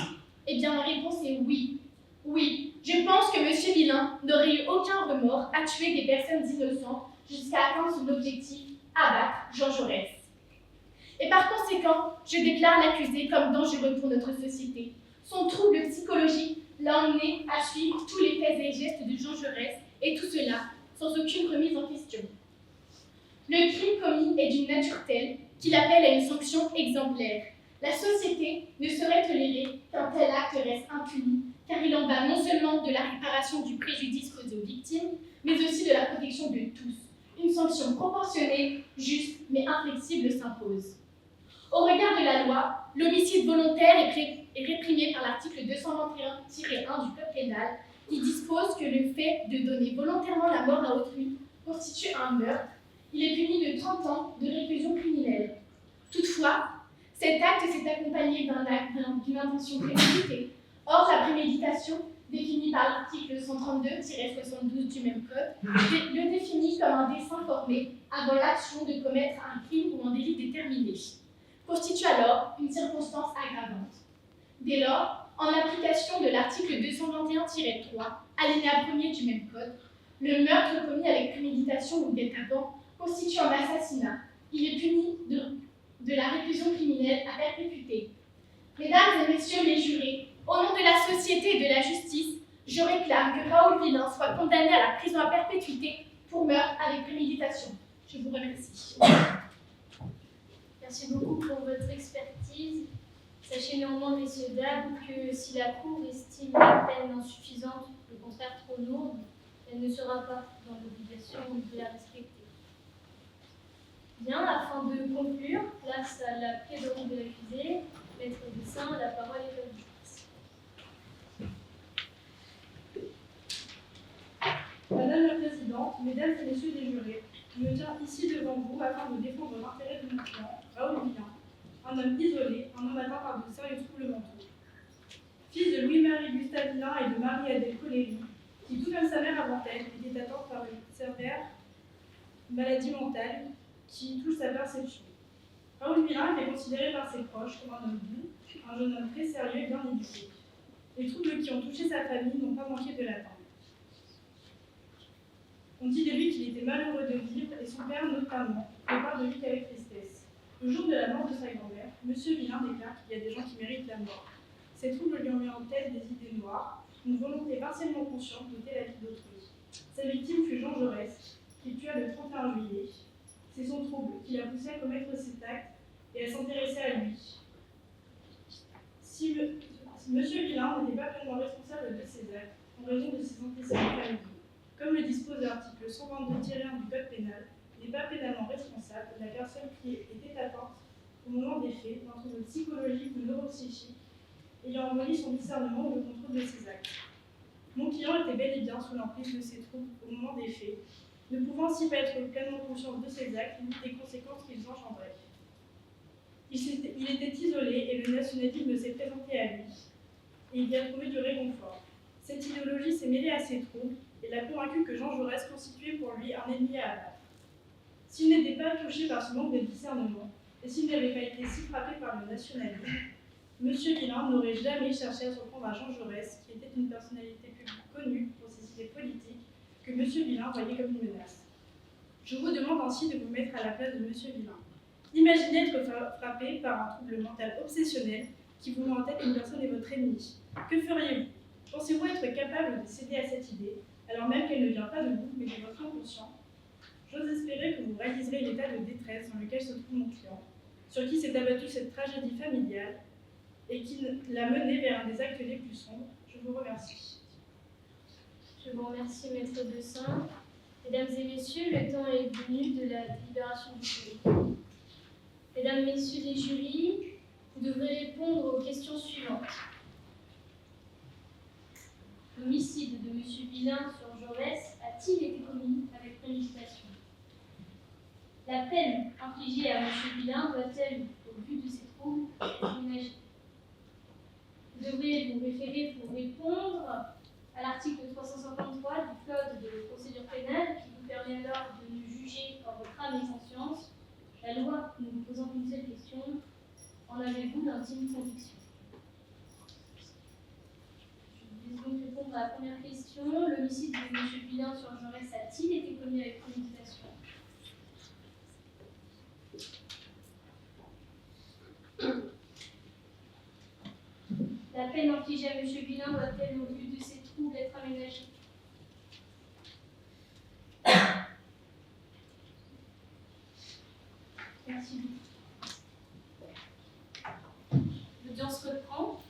Eh bien, la réponse est oui. Oui, je pense que M. Villain n'aurait eu aucun remords à tuer des personnes innocentes jusqu'à atteindre son objectif, abattre Jean Jaurès. Et par conséquent, je déclare l'accusé comme dangereux pour notre société. Son trouble psychologique l'a emmené à suivre tous les faits et gestes de Jean Jaurès, et tout cela sans aucune remise en question. Le crime commis est d'une nature telle qu'il appelle à une sanction exemplaire. La société ne saurait tolérer qu'un tel acte reste impuni, car il en va non seulement de la réparation du préjudice causé aux victimes, mais aussi de la protection de tous. Une sanction proportionnée, juste, mais inflexible s'impose. Au regard de la loi, l'homicide volontaire est réprimé par l'article 221-1 du Code pénal, qui dispose que le fait de donner volontairement la mort à autrui constitue un meurtre. Il est puni de 30 ans de réclusion criminelle. Toutefois, cet acte s'est accompagné d'une intention préméditée. Or, la préméditation, définie par l'article 132-72 du même code, le définit comme un dessein formé avant l'action de commettre un crime ou un délit déterminé. Constitue alors une circonstance aggravante. Dès lors, en application de l'article 221-3, alinéa 1er du même code, le meurtre commis avec préméditation ou guet-apens constitue un assassinat. Il est puni de la réclusion criminelle à perpétuité. Mesdames et messieurs les jurés, au nom de la société et de la justice, je réclame que Raoul Villain soit condamné à la prison à perpétuité pour meurtre avec préméditation. Je vous remercie. Merci beaucoup pour votre expertise. Sachez néanmoins, messieurs, dames, que si la Cour estime la peine insuffisante, au contraire trop lourde, elle ne sera pas dans l'obligation de la respecter. Bien, afin de conclure, place à la plaidoirie de l'accusé, maître Dessin, la parole est à vous. Madame la Présidente, Mesdames et Messieurs les jurés, je me tiens ici devant vous afin de défendre l'intérêt de mon client, Raoul Villain, un homme isolé, un homme atteint par de sérieux troubles mentaux. Fils de Louis-Marie Gustave Villain et de Marie-Adèle Colléry, qui, tout comme sa mère avant elle, était atteinte par une sévère maladie mentale qui touche sa perception. Raoul Villain était considéré par ses proches comme un homme doux, un jeune homme très sérieux et bien éduqué. Les troubles qui ont touché sa famille n'ont pas manqué de l'atteindre. On dit de lui qu'il était malheureux de vivre, et son père notamment ne parle de lui qu'avec tristesse. Le jour de la mort de sa grand-mère, M. Villain déclare qu'il y a des gens qui méritent la mort. Ces troubles lui ont mis en tête des idées noires, une volonté partiellement consciente d'ôter la vie d'autrui. Sa victime fut Jean Jaurès, qu'il tua le 31 juillet. C'est son trouble qui l'a poussé à commettre cet acte et à s'intéresser à lui. Si M. Villain n'était pas pleinement responsable de ses actes, en raison de ses antécédents familiaux, comme le dispose l'article 122-1 du Code pénal, n'est pas pénalement responsable la personne qui était atteinte au moment des faits d'un trouble psychologique ou neuropsychique ayant amolli son discernement ou le contrôle de ses actes. Mon client était bel et bien sous l'emprise de ces troubles au moment des faits, ne pouvant ainsi pas être pleinement conscient de ses actes ni des conséquences qu'ils engendraient. Il était isolé et le nationalisme s'est présenté à lui, et il y a trouvé du réconfort. Cette idéologie s'est mêlée à ses troubles et l'a convaincu que Jean Jaurès constituait pour lui un ennemi à abattre. S'il n'était pas touché par ce manque de discernement, et s'il n'avait pas été si frappé par le nationalisme, M. Villain n'aurait jamais cherché à s'en prendre à Jean Jaurès, qui était une personnalité publique connue pour ses idées politiques, que M. Villain voyait comme une menace. Je vous demande ainsi de vous mettre à la place de M. Villain. Imaginez être frappé par un trouble mental obsessionnel qui vous met en tête une personne est votre ennemi. Que feriez-vous? Pensez-vous être capable de céder à cette idée, alors même qu'elle ne vient pas de vous, mais de votre inconscient? J'ose espérer que vous réaliserez l'état de détresse dans lequel se trouve mon client, sur qui s'est abattue cette tragédie familiale et qui l'a mené vers un des actes les plus sombres. Je vous remercie. Je vous remercie, Maître de Saint. Mesdames et messieurs, le temps est venu de la délibération du jury. Mesdames, messieurs les jurys, vous devrez répondre aux questions suivantes. L'homicide de M. Villain sur Jaurès a-t-il été commis avec préméditation? La peine infligée à M. Villain doit-elle, au vu de ses troubles, être aménagée? Vous devrez vous référer pour répondre à l'article 353 du Code de procédure pénale qui vous permet alors de nous juger par votre âme et conscience. La loi ne vous posant qu'une seule question, en avez-vous l'intime conviction? Je vais donc répondre à la première question. L'homicide de M. Villain sur Jaurès a-t-il été commis avec préméditation? La peine infligée à M. Villain doit-elle, au vu de ses troubles, être aménagée? Merci. L'audience reprend.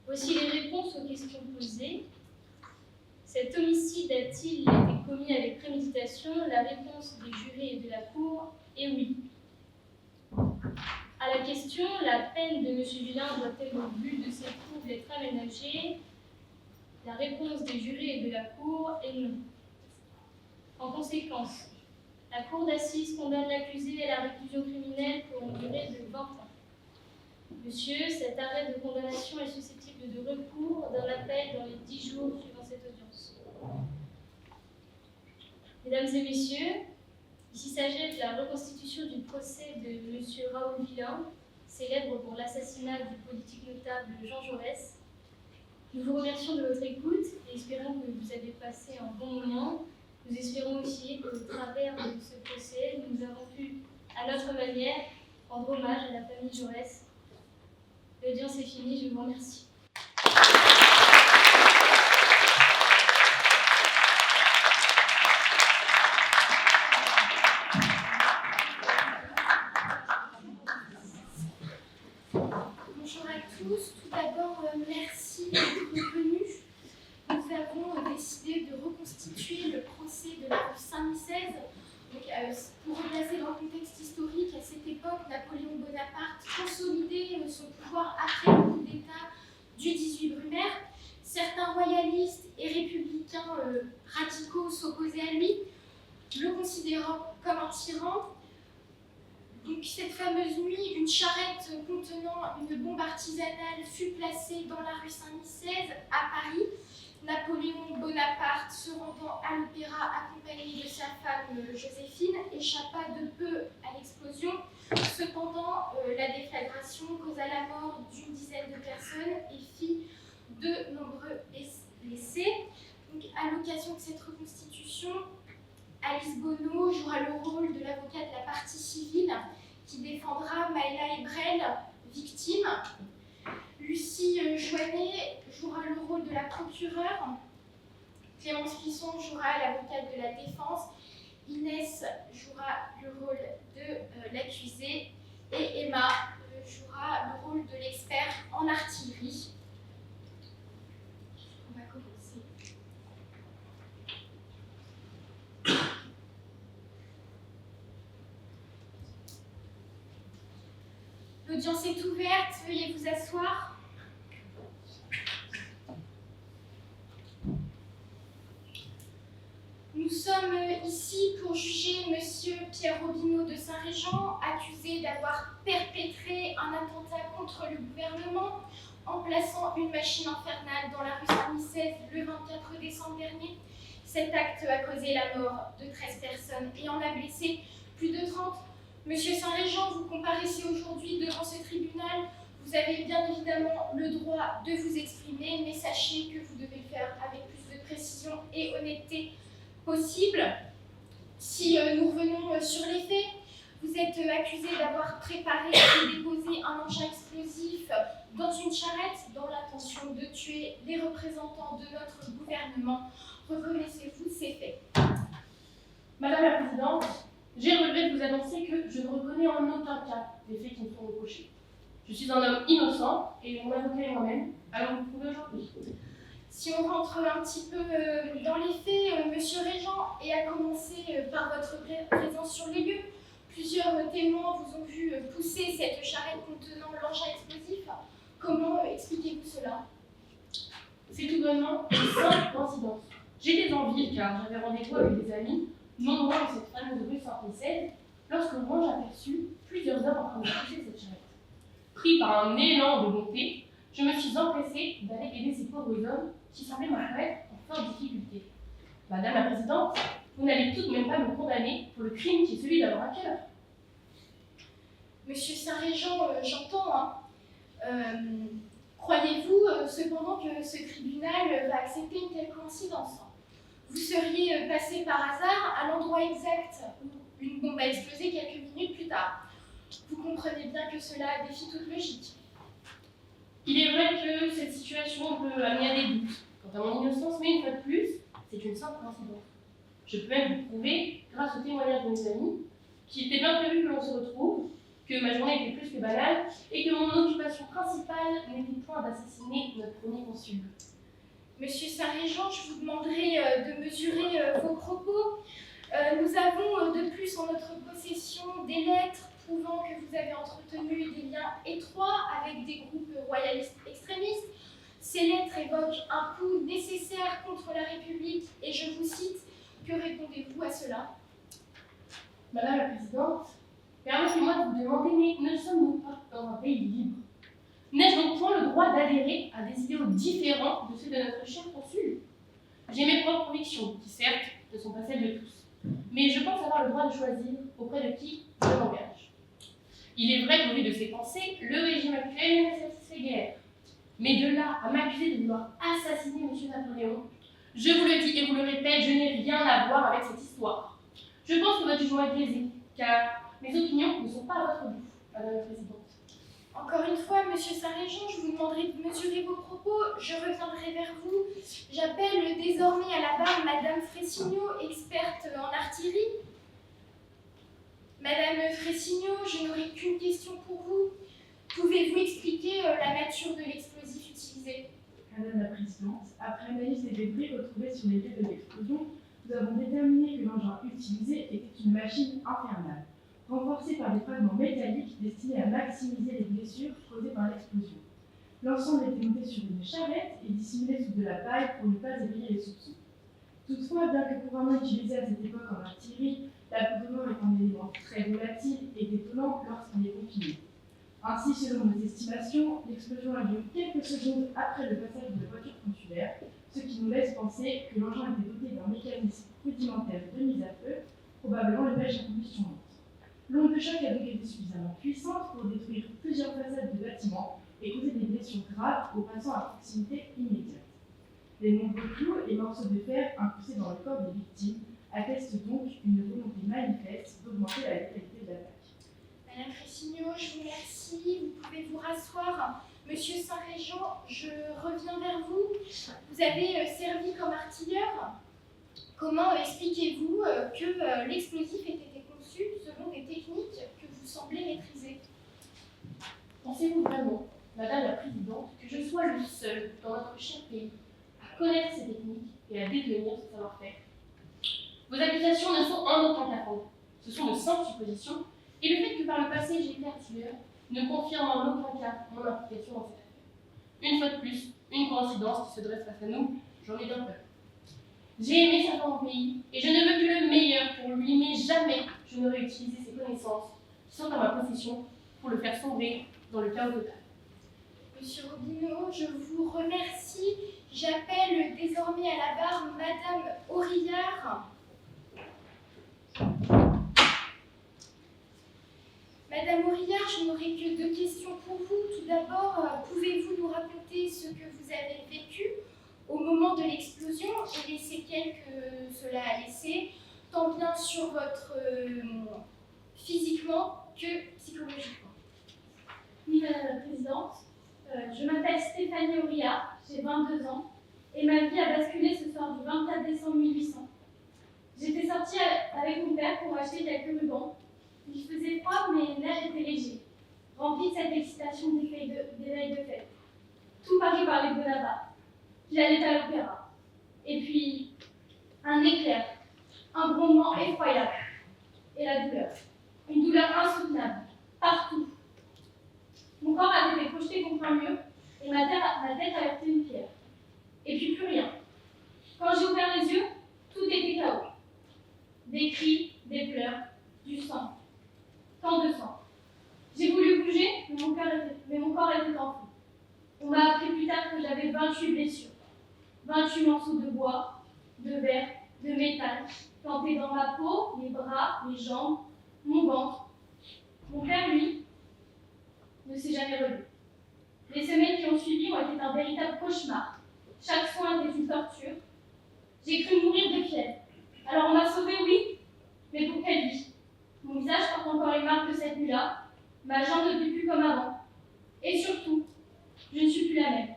Voici les réponses aux questions posées. Cet homicide a-t-il été commis avec préméditation? La réponse des jurés et de la Cour est oui. À la question, la peine de M. Villain doit-elle, au vu de ses troubles, être aménagée? La réponse des jurés et de la Cour est non. En conséquence, la Cour d'assises condamne l'accusé à la réclusion criminelle pour une durée de 20 ans. Monsieur, cet arrêt de condamnation est susceptible de recours d'un appel dans les 10 jours suivant cette audience. Mesdames et messieurs, ici s'achève la reconstitution du procès de M. Raoul Villain, célèbre pour l'assassinat du politique notable Jean Jaurès. Nous vous remercions de votre écoute et espérons que vous avez passé un bon moment. Nous espérons aussi qu'au travers de ce procès, nous avons pu, à notre manière, rendre hommage à la famille Jaurès. L'audience est finie, je vous remercie. Bonjour à tous. Tout d'abord, merci d'être venus. Nous avons décidé de reconstituer le procès de la rue Saint-Nicèse. Pour replacer dans le contexte historique, à cette époque, Napoléon Bonaparte consolidait son pouvoir après le coup d'État du 18 Brumaire. Certains royalistes et républicains radicaux s'opposaient à lui, le considérant comme un tyran. Donc, cette fameuse nuit, une charrette contenant une bombe artisanale fut placée dans la rue Saint-Nicèse à Paris. Napoléon Bonaparte, se rendant à l'opéra accompagné de sa femme Joséphine, échappa de peu à l'explosion. Cependant, la déflagration causa la mort d'une dizaine de personnes et fit de nombreux blessés. Donc, à l'occasion de cette reconstitution, Alice Bonneau jouera le rôle de l'avocate de la partie civile qui défendra Maëla Ebrel, victime. Lucie Joannet jouera le rôle de la procureure. Clémence Plisson jouera l'avocate de la défense. Inès jouera le rôle de l'accusé. Et Emma jouera le rôle de l'expert en artillerie. On va commencer. L'audience est ouverte, veuillez vous asseoir. Nous sommes ici pour juger Monsieur Pierre Robineau de Saint-Régent, accusé d'avoir perpétré un attentat contre le gouvernement en plaçant une machine infernale dans la rue Saint-Nicèse le 24 décembre dernier. Cet acte a causé la mort de 13 personnes et en a blessé plus de 30. Monsieur Saint-Régent, vous comparaissiez aujourd'hui devant ce tribunal. Vous avez bien évidemment le droit de vous exprimer, mais sachez que vous devez le faire avec plus de précision et honnêteté possible. Si nous revenons sur les faits, vous êtes accusé d'avoir préparé et déposé un engin explosif dans une charrette dans l'intention de tuer les représentants de notre gouvernement. Reconnaissez-vous ces faits? Madame la Présidente, j'ai le regret de vous annoncer que je ne reconnais en aucun cas les faits qui me sont reprochés. Je suis un homme innocent et mon avocat et moi-même allons vous prouver aujourd'hui. Si on rentre un petit peu dans les faits, Monsieur Régent, et à commencer par votre présence sur les lieux, plusieurs témoins vous ont vu pousser cette charrette contenant l'engin explosif. Comment expliquez-vous cela? C'est tout bonnement une simple coïncidence. J'étais en ville car j'avais rendez-vous avec des amis, non loin de cette fameuse rue Saint-Nicèse, lorsque moi j'aperçus plusieurs hommes en train de pousser cette charrette. Pris par un élan de bonté, je me suis empressée d'aller aider ces pauvres hommes qui semblaient m'apparaître en forte difficulté. Madame la Présidente, vous n'allez tout de même pas me condamner pour le crime qui est celui d'avoir un cœur. Monsieur Saint-Régent, j'entends, croyez-vous cependant que ce tribunal va accepter une telle coïncidence? Vous seriez passé par hasard à l'endroit exact où une bombe a explosé quelques minutes plus tard. Vous comprenez bien que cela défie toute logique. Il est vrai que cette situation peut amener à des doutes quant à mon innocence, mais une fois de plus, c'est une simple coïncidence. Je peux même vous prouver, grâce au témoignage de mes amis, qu'il était bien prévu que l'on se retrouve, que ma journée était plus que banale, et que mon occupation principale n'était point d'assassiner notre premier consul. Monsieur Saint-Régent, je vous demanderai de mesurer vos propos. Nous avons de plus en notre possession des lettres prouvant que vous avez entretenu des liens étroits avec des groupes royalistes extrémistes. Ces lettres évoquent un coup nécessaire contre la République et je vous cite, que répondez-vous à cela? Madame la Présidente, permettez-moi de vous demander, mais ne sommes-nous pas dans un pays libre? N'ai-je donc point le droit d'adhérer à des idéaux différents de ceux de notre cher consul? J'ai mes propres convictions, qui certes ne sont pas celles de tous, mais je pense avoir le droit de choisir auprès de qui je m'engage. Il est vrai qu'au vu de ces pensées, le régime actuel ne me satisfait guère. Mais de là à m'accuser de vouloir assassiner M. Napoléon, je vous le dis et vous le répète, je n'ai rien à voir avec cette histoire. Je pense que votre jugement est biaisé, car mes opinions ne sont pas à votre goût, Madame la Présidente. Encore une fois, Monsieur Saint-Régent, je vous demanderai de mesurer vos propos. Je reviendrai vers vous. J'appelle désormais à la barre Madame Fressignot, experte en artillerie. Madame Fressignot, je n'aurai qu'une question pour vous. Pouvez-vous expliquer la nature de l'explosif utilisé? Madame la Présidente, après analyse des débris retrouvés sur les lieux de l'explosion, nous avons déterminé que l'engin utilisé était une machine infernale, renforcée par des fragments métalliques destinés à maximiser les blessures causées par l'explosion. L'ensemble était monté sur une charrette et dissimulé sous de la paille pour ne pas éveiller les soupçons. Toutefois, bien que couramment utilisé à cette époque en artillerie, l'appauvement est un élément très volatile et détonnant lorsqu'il est confiné. Ainsi, selon nos estimations, l'explosion a lieu quelques secondes après le passage de la voiture consulaire, ce qui nous laisse penser que l'engin était doté d'un mécanisme rudimentaire de mise à feu, probablement une pêche à combustion lente. L'onde de choc a donc été suffisamment puissante pour détruire plusieurs façades de bâtiments et causer des blessures graves aux passants à proximité immédiate. Les nombreux clous et morceaux de fer incrustés dans le corps des victimes attestent donc une volonté manifeste d'augmenter la létalité de l'attaque. Madame Fressignot, je vous remercie. Vous pouvez vous rasseoir. Monsieur Saint-Régent, je reviens vers vous. Vous avez servi comme artilleur. Comment expliquez-vous que l'explosif ait été conçu selon des techniques que vous semblez maîtriser? Pensez-vous vraiment, Madame la Présidente, que je sois le seul dans notre cher pays à connaître ces techniques et à détenir ce savoir-faire? Vos accusations ne sont en aucun cas fondées. Ce sont de simples suppositions, et le fait que par le passé j'ai été artilleur ne confirme en aucun cas mon implication dans cette affaire. Une fois de plus, une coïncidence qui se dresse face à nous, j'en ai bien peur. J'ai aimé servir mon pays, et je ne veux que le meilleur pour lui, mais jamais je n'aurais utilisé ces connaissances qui sont à ma possession pour le faire sombrer dans le chaos total. Monsieur Robineau, je vous remercie. J'appelle désormais à la barre Madame Aurillard. Madame Aurillard, je n'aurai que 2 questions pour vous. Tout d'abord, pouvez-vous nous raconter ce que vous avez vécu au moment de l'explosion et les séquelles que cela a laissées, tant bien sur votre physiquement que psychologiquement? Oui, Madame la Présidente. Je m'appelle Stéphanie Aurillard, j'ai 22 ans, et ma vie a basculé ce soir du 24 décembre 1800. J'étais sortie avec mon père pour acheter quelques rubans. Il faisait froid, mais l'air était léger, rempli de cette excitation des veilles de fête. Tout Paris parlait de Bonaparte, qu'il allait à l'opéra. Et puis, un éclair, un grondement effroyable, et la douleur. Une douleur insoutenable, partout. Mon corps avait été projeté contre un mur, et ma tête a heurté une pierre. Et puis plus rien. Quand j'ai ouvert les yeux, tout était chaos. Des cris, des pleurs, du sang. Tant de sang. J'ai voulu bouger, mais mon corps était enfoui. On m'a appris plus tard que j'avais 28 blessures. 28 morceaux de bois, de verre, de métal, plantés dans ma peau, mes bras, mes jambes, mon ventre. Mon père, lui, ne s'est jamais relevé. Les semaines qui ont suivi ont été un véritable cauchemar. Chaque soin était une torture. J'ai cru mourir de fièvre. Alors on m'a sauvée, oui, mais pour quelle vie? Mon visage porte encore les marques de cette nuit-là. Ma jambe ne vit plus comme avant. Et surtout, je ne suis plus la même.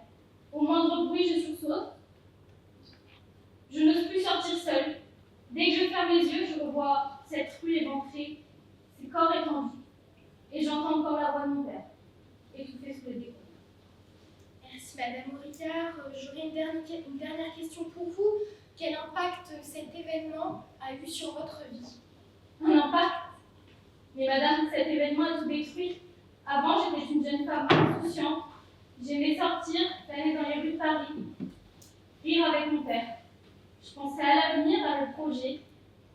Au moindre bruit, je sursaute. Je n'ose plus sortir seule. Dès que je ferme les yeux, je revois cette rue éventrée, ses corps étendus. Et j'entends encore la voix de mon père, étouffée sous le décompte. Merci Madame Aurillard. J'aurais une dernière question pour vous. Quel impact cet événement a eu sur votre vie? Un impact? Mais madame, cet événement a tout détruit. Avant, j'étais une jeune femme insouciante. J'aimais sortir, flâner dans les rues de Paris, rire avec mon père. Je pensais à l'avenir, à le projet,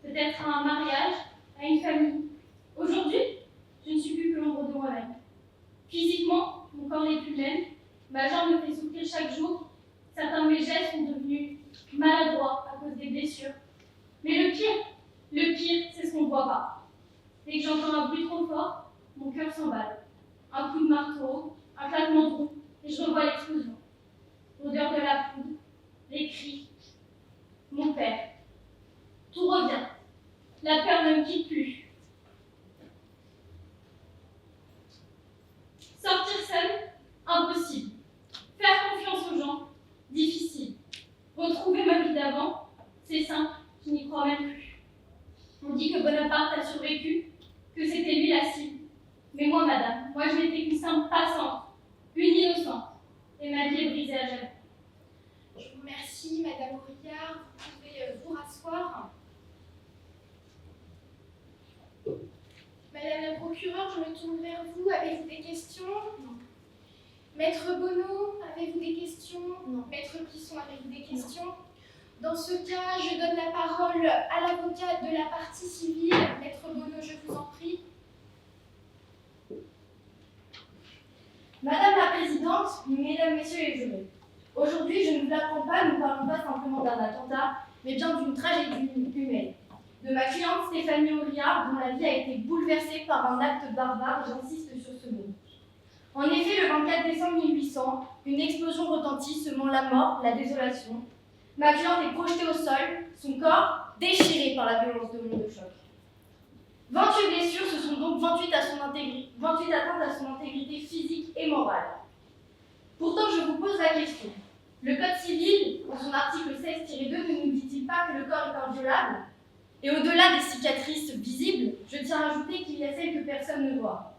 peut-être à un mariage, à une famille. Aujourd'hui, je ne suis plus que l'ombre de moi-même. Physiquement, mon corps n'est plus le même. Ma jambe me fait souffrir chaque jour. Certains de mes gestes sont devenus maladroits à cause des blessures. Mais le pire, c'est ce qu'on ne voit pas. Dès que j'entends un bruit trop fort, mon cœur s'emballe. Un coup de marteau, un claquement de roue, et je revois l'explosion. L'odeur de la poudre, les cris, mon père. Tout revient. La peur ne me quitte plus. Sortir seul, impossible. Faire confiance aux gens, difficile. Retrouver ma vie d'avant, c'est simple, je n'y crois même plus. On dit que Bonaparte a survécu, que c'était lui la cible. Mais moi, madame, moi je n'étais qu'une simple passante, une innocente, et ma vie est brisée à jamais. Je vous remercie Madame Aurillard. Vous pouvez vous rasseoir. Madame la procureure, je me tourne vers vous. Avez-vous des questions? Non. Maître Bonneau, avez-vous des questions? Non. Maître Plisson, avez-vous des questions? Non. Dans ce cas, je donne la parole à l'avocate de la partie civile. Maître Bonneau, je vous en prie. Madame la Présidente, Mesdames, Messieurs les jurés, aujourd'hui, je ne vous l'apprends pas, nous ne parlons pas simplement d'un attentat, mais bien d'une tragédie humaine. De ma cliente Stéphanie Aurillard, dont la vie a été bouleversée par un acte barbare, j'insiste sur ce mot. En effet, le 24 décembre 1800, une explosion retentit, semant la mort, la désolation. Ma cliente est projetée au sol, son corps déchiré par la violence de l'onde de choc. 28 blessures, ce sont donc 28 atteintes à son intégrité physique et morale. Pourtant, je vous pose la question. Le Code civil, dans son article 16-2, ne nous dit-il pas que le corps est inviolable? Et au-delà des cicatrices visibles, je tiens à ajouter qu'il y a celles que personne ne voit,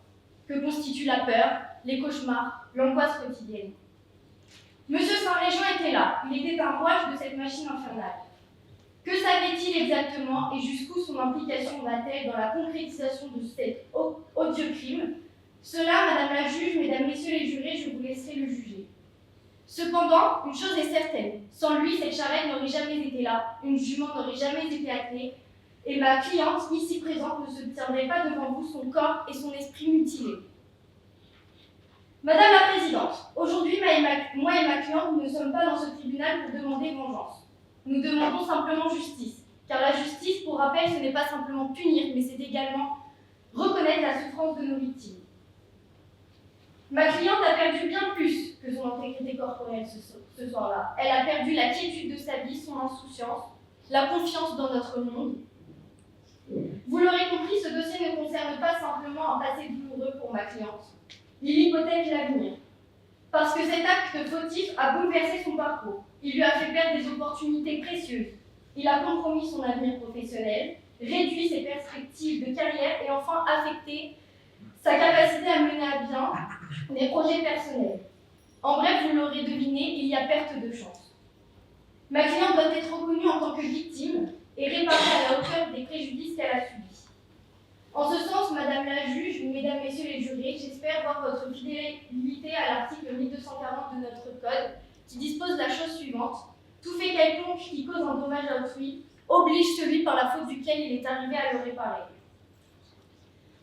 que constituent la peur, les cauchemars, l'angoisse quotidienne. Monsieur Saint-Régent était là, il était un rouage de cette machine infernale. Que savait-il exactement et jusqu'où son implication va-t-elle dans la concrétisation de cet odieux crime? Cela, Madame la juge, Mesdames, Messieurs les jurés, je vous laisserai le juger. Cependant, une chose est certaine, sans lui, cette charrette n'aurait jamais été là, une jument n'aurait jamais été attelée, et ma cliente, ici présente, ne se tiendrait pas devant vous, son corps et son esprit mutilés. Madame la Présidente, aujourd'hui, moi et ma cliente, nous ne sommes pas dans ce tribunal pour demander vengeance. Nous demandons simplement justice, car la justice, pour rappel, ce n'est pas simplement punir, mais c'est également reconnaître la souffrance de nos victimes. Ma cliente a perdu bien plus que son intégrité corporelle ce soir-là. Elle a perdu la quiétude de sa vie, son insouciance, la confiance dans notre monde. Vous l'aurez compris, ce dossier ne concerne pas simplement un passé douloureux pour ma cliente. Il hypothèque l'avenir. Parce que cet acte fautif a bouleversé son parcours. Il lui a fait perdre des opportunités précieuses. Il a compromis son avenir professionnel, réduit ses perspectives de carrière et enfin affecté sa capacité à mener à bien des projets personnels. En bref, vous l'aurez deviné, il y a perte de chance. Ma cliente doit être reconnue en tant que victime et réparée à la hauteur des préjudices qu'elle a subis. En ce sens, Madame la juge, Mesdames, Messieurs les jurés, j'espère voir votre fidélité à l'article 1240 de notre code qui dispose la chose suivante. Tout fait quelconque qui cause un dommage à autrui oblige celui par la faute duquel il est arrivé à le réparer.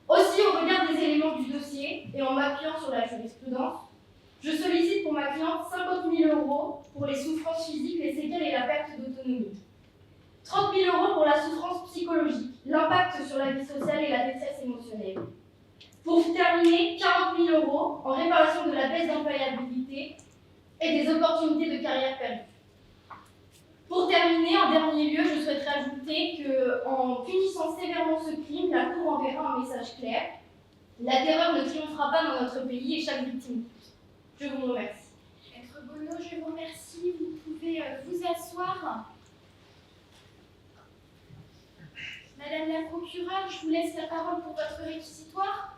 Aussi, au regard des éléments du dossier et en m'appuyant sur la jurisprudence, je sollicite pour ma cliente 50 000 € pour les souffrances physiques, les séquelles et la perte d'autonomie. 30 000 € pour la souffrance psychologique, l'impact sur la vie sociale et la détresse émotionnelle. Pour terminer, 40 000 € en réparation de la baisse d'employabilité et des opportunités de carrière perdues. Pour terminer, en dernier lieu, je souhaiterais ajouter qu'en punissant sévèrement ce crime, la Cour enverra un message clair. La terreur ne triomphera pas dans notre pays et chaque victime. Je vous remercie. Maître Bonneau, je vous remercie. Vous pouvez vous asseoir. Madame la procureure, je vous laisse la parole pour votre réquisitoire.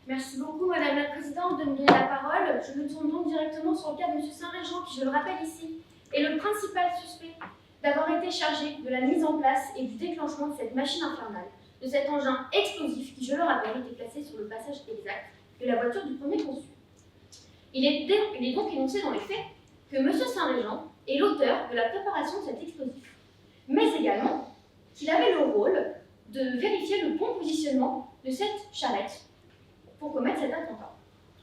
Merci beaucoup, Madame la Présidente, de me donner la parole. Je me tourne donc directement sur le cas de M. Saint-Régent, qui, je le rappelle ici, est le principal suspect d'avoir été chargé de la mise en place et du déclenchement de cette machine infernale, de cet engin explosif qui, je le rappelle, était placé sur le passage exact de la voiture du premier consul. Il est donc énoncé dans les faits que M. Saint-Régent est l'auteur de la préparation de cet explosif, mais également qu'il avait le rôle de vérifier le bon positionnement de cette charrette pour commettre cet attentat.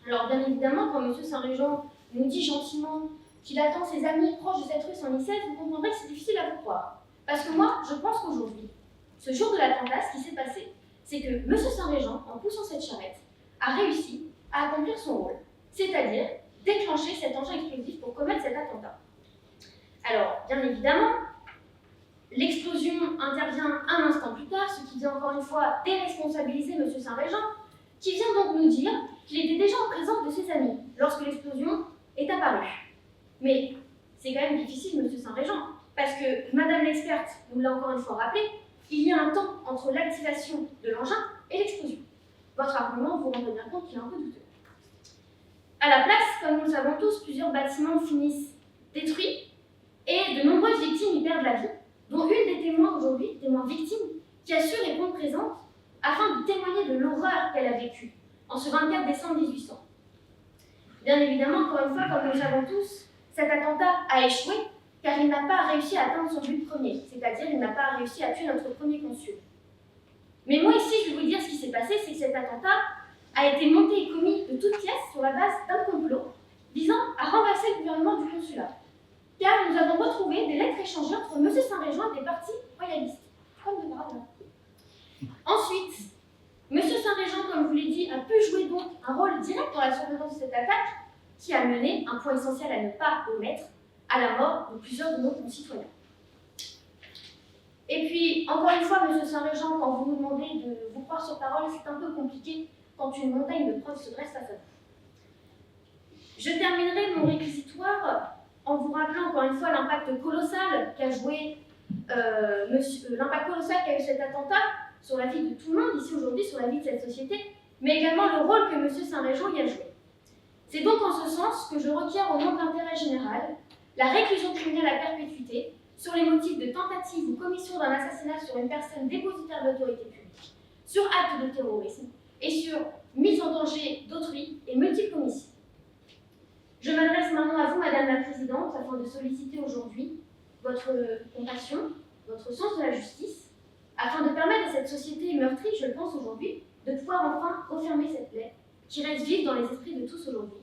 Alors bien évidemment, quand M. Saint-Régent nous dit gentiment qu'il attend ses amis proches de cette rue Saint-Nicette, vous comprendrez que c'est difficile à vous croire. Parce que moi, je pense qu'aujourd'hui, ce jour de l'attentat, ce qui s'est passé, c'est que M. Saint-Régent, en poussant cette charrette, a réussi à accomplir son rôle, c'est-à-dire déclencher cet engin explosif pour commettre cet attentat. Alors, bien évidemment, l'explosion intervient un instant plus tard, ce qui vient encore une fois déresponsabiliser M. Saint-Régent, qui vient donc nous dire qu'il était déjà en présence de ses amis lorsque l'explosion est apparue. Mais c'est quand même difficile, M. Saint-Régent, parce que Madame l'experte nous l'a encore une fois rappelé, il y a un temps entre l'activation de l'engin et l'explosion. Votre argument, vous rendez bien compte qu'il est un peu douteux. À la place, comme nous le savons tous, plusieurs bâtiments finissent détruits et de nombreuses victimes y perdent la vie, dont une des témoins aujourd'hui, témoin victime, qui a su répondre présente afin de témoigner de l'horreur qu'elle a vécue en ce 24 décembre 1800. Bien évidemment, encore une fois, comme nous le savons tous, cet attentat a échoué car il n'a pas réussi à atteindre son but premier, c'est-à-dire il n'a pas réussi à tuer notre premier consul. Mais moi ici, je vais vous dire ce qui s'est passé, c'est que cet attentat a été monté et commis de toutes pièces sur la base d'un complot visant à renverser le gouvernement du consulat. Car nous avons retrouvé des lettres échangées entre M. Saint-Régent et des partis royalistes. Comme de par hasard. Ensuite, M. Saint-Régent, comme je vous l'ai dit, a pu jouer donc un rôle direct dans la survenance de cette attaque qui a mené, un point essentiel à ne pas omettre, à la mort de plusieurs de nos concitoyens. Et puis, encore une fois, M. Saint-Régent, quand vous nous demandez de vous croire sur parole, c'est un peu compliqué quand une montagne de preuves se dresse face à vous. Je terminerai mon réquisitoire en vous rappelant encore une fois l'impact colossal qu'a joué l'impact colossal qu'a eu cet attentat sur la vie de tout le monde ici aujourd'hui, sur la vie de cette société, mais également le rôle que M. Saint-Régent y a joué. C'est donc en ce sens que je requiers au nom de l'intérêt général la réclusion criminelle à perpétuité sur les motifs de tentative ou commission d'un assassinat sur une personne dépositaire de l'autorité publique, sur acte de terrorisme et sur mise en danger d'autrui et multiples homicides. Je m'adresse maintenant à vous, Madame la Présidente, afin de solliciter aujourd'hui votre compassion, votre sens de la justice, afin de permettre à cette société meurtrie, je le pense aujourd'hui, de pouvoir enfin refermer cette plaie qui reste vive dans les esprits de tous aujourd'hui.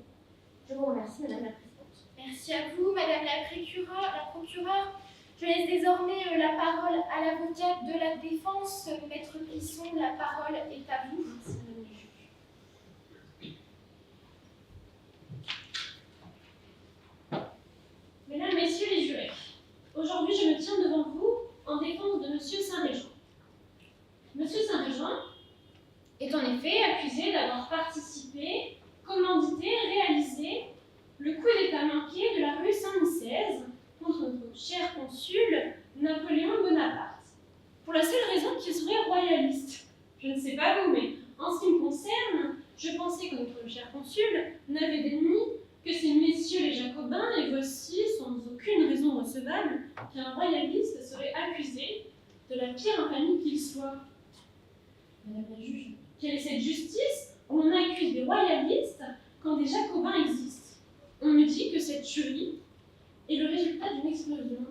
Je vous remercie, Madame la Présidente. Merci à vous, Madame la procureure. Je laisse désormais la parole à l'avocate de la défense, Maître Plisson. La parole est à vous. Merci, Madame la juge. Mesdames, Messieurs les jurés, aujourd'hui je me tiens devant vous en défense de M. Saint-Régent. M. Saint-Régent est en effet accusé d'avoir participé, commandité, réalisé le coup d'État manqué de la rue Saint-Nicèse contre notre cher consul Napoléon Bonaparte, pour la seule raison qu'il serait royaliste. Je ne sais pas vous, mais en ce qui me concerne, je pensais que notre cher consul n'avait d'ennemis que ces messieurs les Jacobins, et voici, sans aucune raison recevable, qu'un royaliste serait accusé de la pire infamie qu'il soit. Madame la juge, quelle est cette justice où on accuse des royalistes quand des Jacobins existent? On me dit que cette tuerie est le résultat d'une explosion,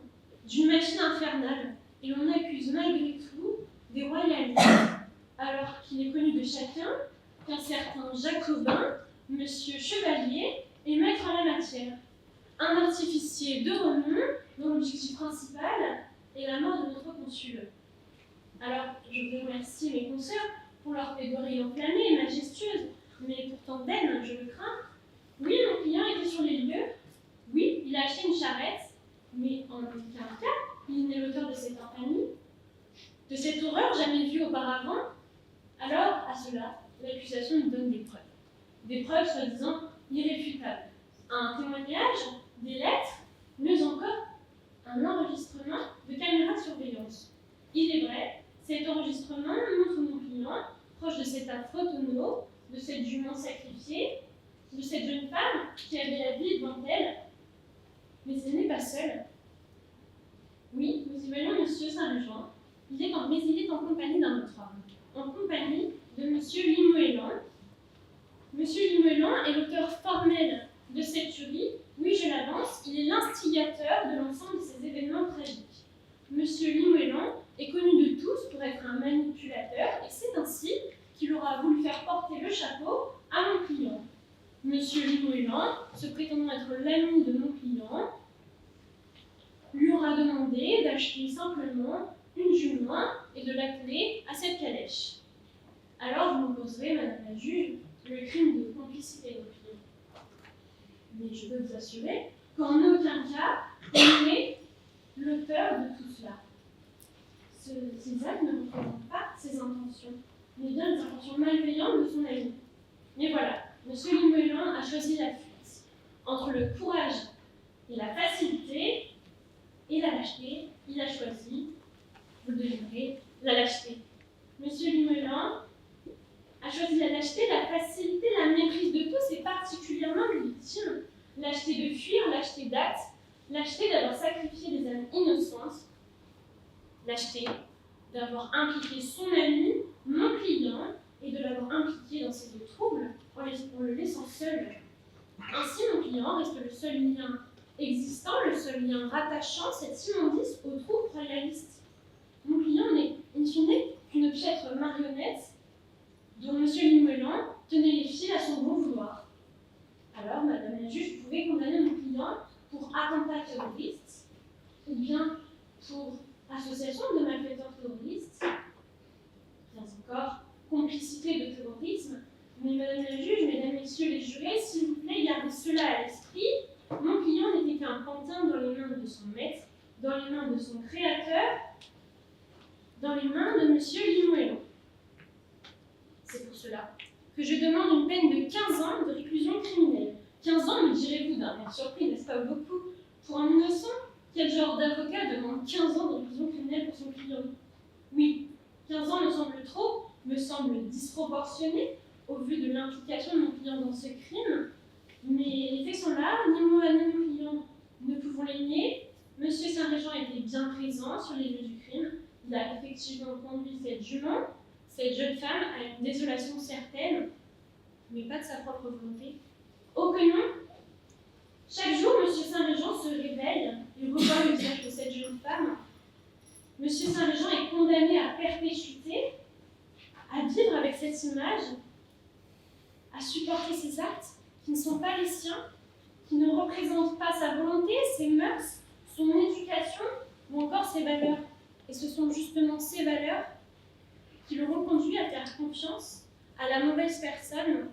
d'une machine infernale, et l'on accuse malgré tout des royalistes, alors qu'il est connu de chacun qu'un certain Jacobin, Monsieur Chevalier, est maître en la matière, un artificier de renom dont l'objectif principal est la mort de notre consul. Alors, je vous remercie mes consoeurs pour leur plaidoirie enflammée et majestueuse, mais pourtant d'aine, je le crains. Oui, mon client était sur les lieux, oui, il a acheté une charrette, mais en aucun cas, il n'est l'auteur de cette infamie, de cette horreur jamais vue auparavant. Alors, à cela, l'accusation nous donne des preuves soi-disant irréfutables. Un témoignage, des lettres, mieux encore, un enregistrement de caméra de surveillance. Il est vrai, cet enregistrement montre mon client proche de cet affreux tonneau, de cette jument sacrifiée, de cette jeune femme qui avait la vie devant elle. Mais elle n'est pas seule. Oui, nous y voyons Monsieur Saint-Régent. Mais il est en compagnie d'un autre homme, en compagnie de Monsieur Limoëlan. Monsieur Limoëlan est l'auteur formel de cette tuerie. Oui, je l'avance, il est l'instigateur de l'ensemble de ces événements tragiques. Monsieur Limoëlan est connu de tous pour être un manipulateur, et c'est ainsi qu'il aura voulu faire porter le chapeau à mon client. Monsieur Limoëlan, se prétendant être l'ami de mon client, lui aura demandé d'acheter simplement une jument et de l'atteler à cette calèche. Alors vous m'opposerez, Madame la juge, le crime de complicité de client. Mais je peux vous assurer qu'en aucun cas, il n'est l'auteur de tout cela. Ces actes ne représentent pas ses intentions, mais bien les intentions malveillantes de son ami. Mais voilà, M. Limoëlan a choisi la fuite. Entre le courage et la facilité et la lâcheté, il a choisi, vous le devinerez, la lâcheté. M. Limoëlan a choisi la lâcheté, la facilité, la méprise de tous et particulièrement des victimes. Lâcheté de fuir, lâcheté d'acte, lâcheté d'avoir sacrifié des âmes innocentes, lâcheté d'avoir impliqué son ami, mon client, et de l'avoir impliqué dans ces eaux troubles en le laissant seul. Ainsi, mon client reste le seul lien existant, le seul lien rattachant cette immondice aux troupes royalistes. Mon client n'est, in fine, qu'une piètre marionnette dont M. Limoëlan tenait les fils à son bon vouloir. Alors, Madame la juge, vous pouvez condamner mon client pour attentat terroriste, ou bien pour association de malfaiteurs terroristes, bien encore complicité de terrorisme. Mais Madame la juge, Mesdames, Messieurs les jurés, s'il vous plaît, gardez cela à l'esprit. Mon client n'était qu'un pantin dans les mains de son maître, dans les mains de son créateur, dans les mains de M. Limoëlan. C'est pour cela que je demande une peine de 15 ans de réclusion criminelle, 15 ans, me direz-vous d'un air surpris, n'est-ce pas beaucoup? Pour un innocent, quel genre d'avocat demande 15 ans de prison criminelle pour son client? Oui, 15 ans me semble trop, me semble disproportionné au vu de l'implication de mon client dans ce crime. Mais les faits sont là, ni moi ni mon client ne pouvons les nier. Monsieur Saint-Régent était bien présent sur les lieux du crime. Il a effectivement conduit cette jument, cette jeune femme, à une désolation certaine, mais pas de sa propre volonté. Oh que non! Chaque jour, Monsieur Saint-Régent se réveille et revoit le visage de cette jeune femme. Monsieur Saint-Régent est condamné à perpétuité, à vivre avec cette image, à supporter ses actes qui ne sont pas les siens, qui ne représentent pas sa volonté, ses mœurs, son éducation ou encore ses valeurs. Et ce sont justement ces valeurs qui le reconduisent à faire confiance à la mauvaise personne,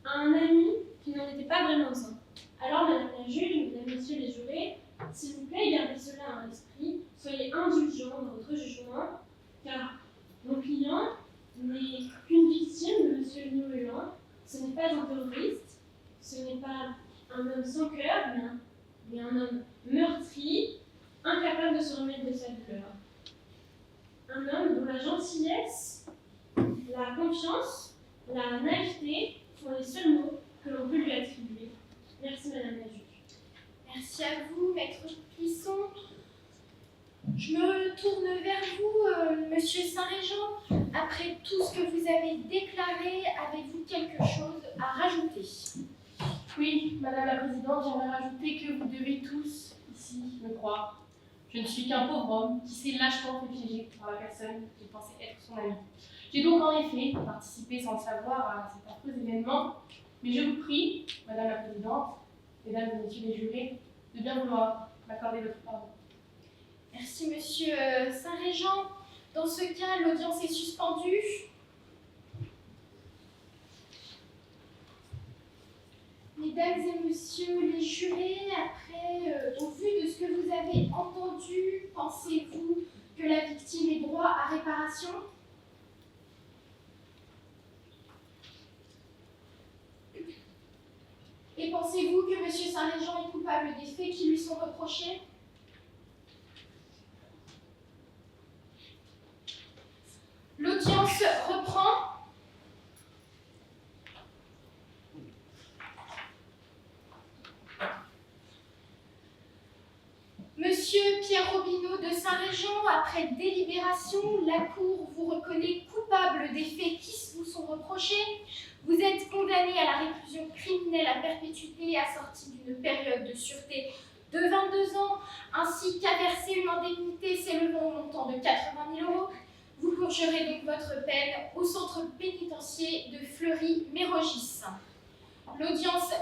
à un ami qui n'en était pas vraiment un. Alors, Madame la juge, Mesdames, Messieurs les jurés, s'il vous plaît, gardez cela à l'esprit, soyez indulgents dans votre jugement, car mon client n'est qu'une victime de M. Nouélan. Ce n'est pas un terroriste, ce n'est pas un homme sans cœur, mais un homme meurtri, incapable de se remettre de sa douleur. Un homme dont la gentillesse, la confiance, la naïveté sont les seuls mots que l'on peut lui attribuer. Merci Madame la juge. Merci à vous, Maître Plisson. Je me tourne vers vous, Monsieur Saint-Régent. Après tout ce que vous avez déclaré, avez-vous quelque chose à rajouter? Oui, Madame la Présidente, j'aimerais rajouter que vous devez tous, ici, me croire. Je ne suis qu'un pauvre homme qui s'est lâchement fait piéger par la personne qui pensait être son ami. J'ai donc en effet participé sans le savoir à cet affreux événement, mais je vous prie, Madame la Présidente, Mesdames et Messieurs les jurés, de bien vouloir m'accorder votre pardon. Merci, Monsieur Saint-Régent. Dans ce cas, l'audience est suspendue. Mesdames et Messieurs les jurés, après, au vu de ce que vous avez entendu, pensez-vous que la victime ait droit à réparation? Et pensez-vous que M. Saint-Régent est coupable des faits qui lui sont reprochés? L'audience reprend. Monsieur Pierre Robineau de Saint-Régent, après délibération, la Cour vous reconnaît coupable des faits qui vous sont reprochés. Vous êtes condamné à la réclusion criminelle à perpétuité assortie d'une période de sûreté de 22 ans, ainsi qu'à verser une indemnité s'élevant au montant de 80 000 €. Vous purgerez donc votre peine au centre pénitentiaire de Fleury-Mérogis. L'audience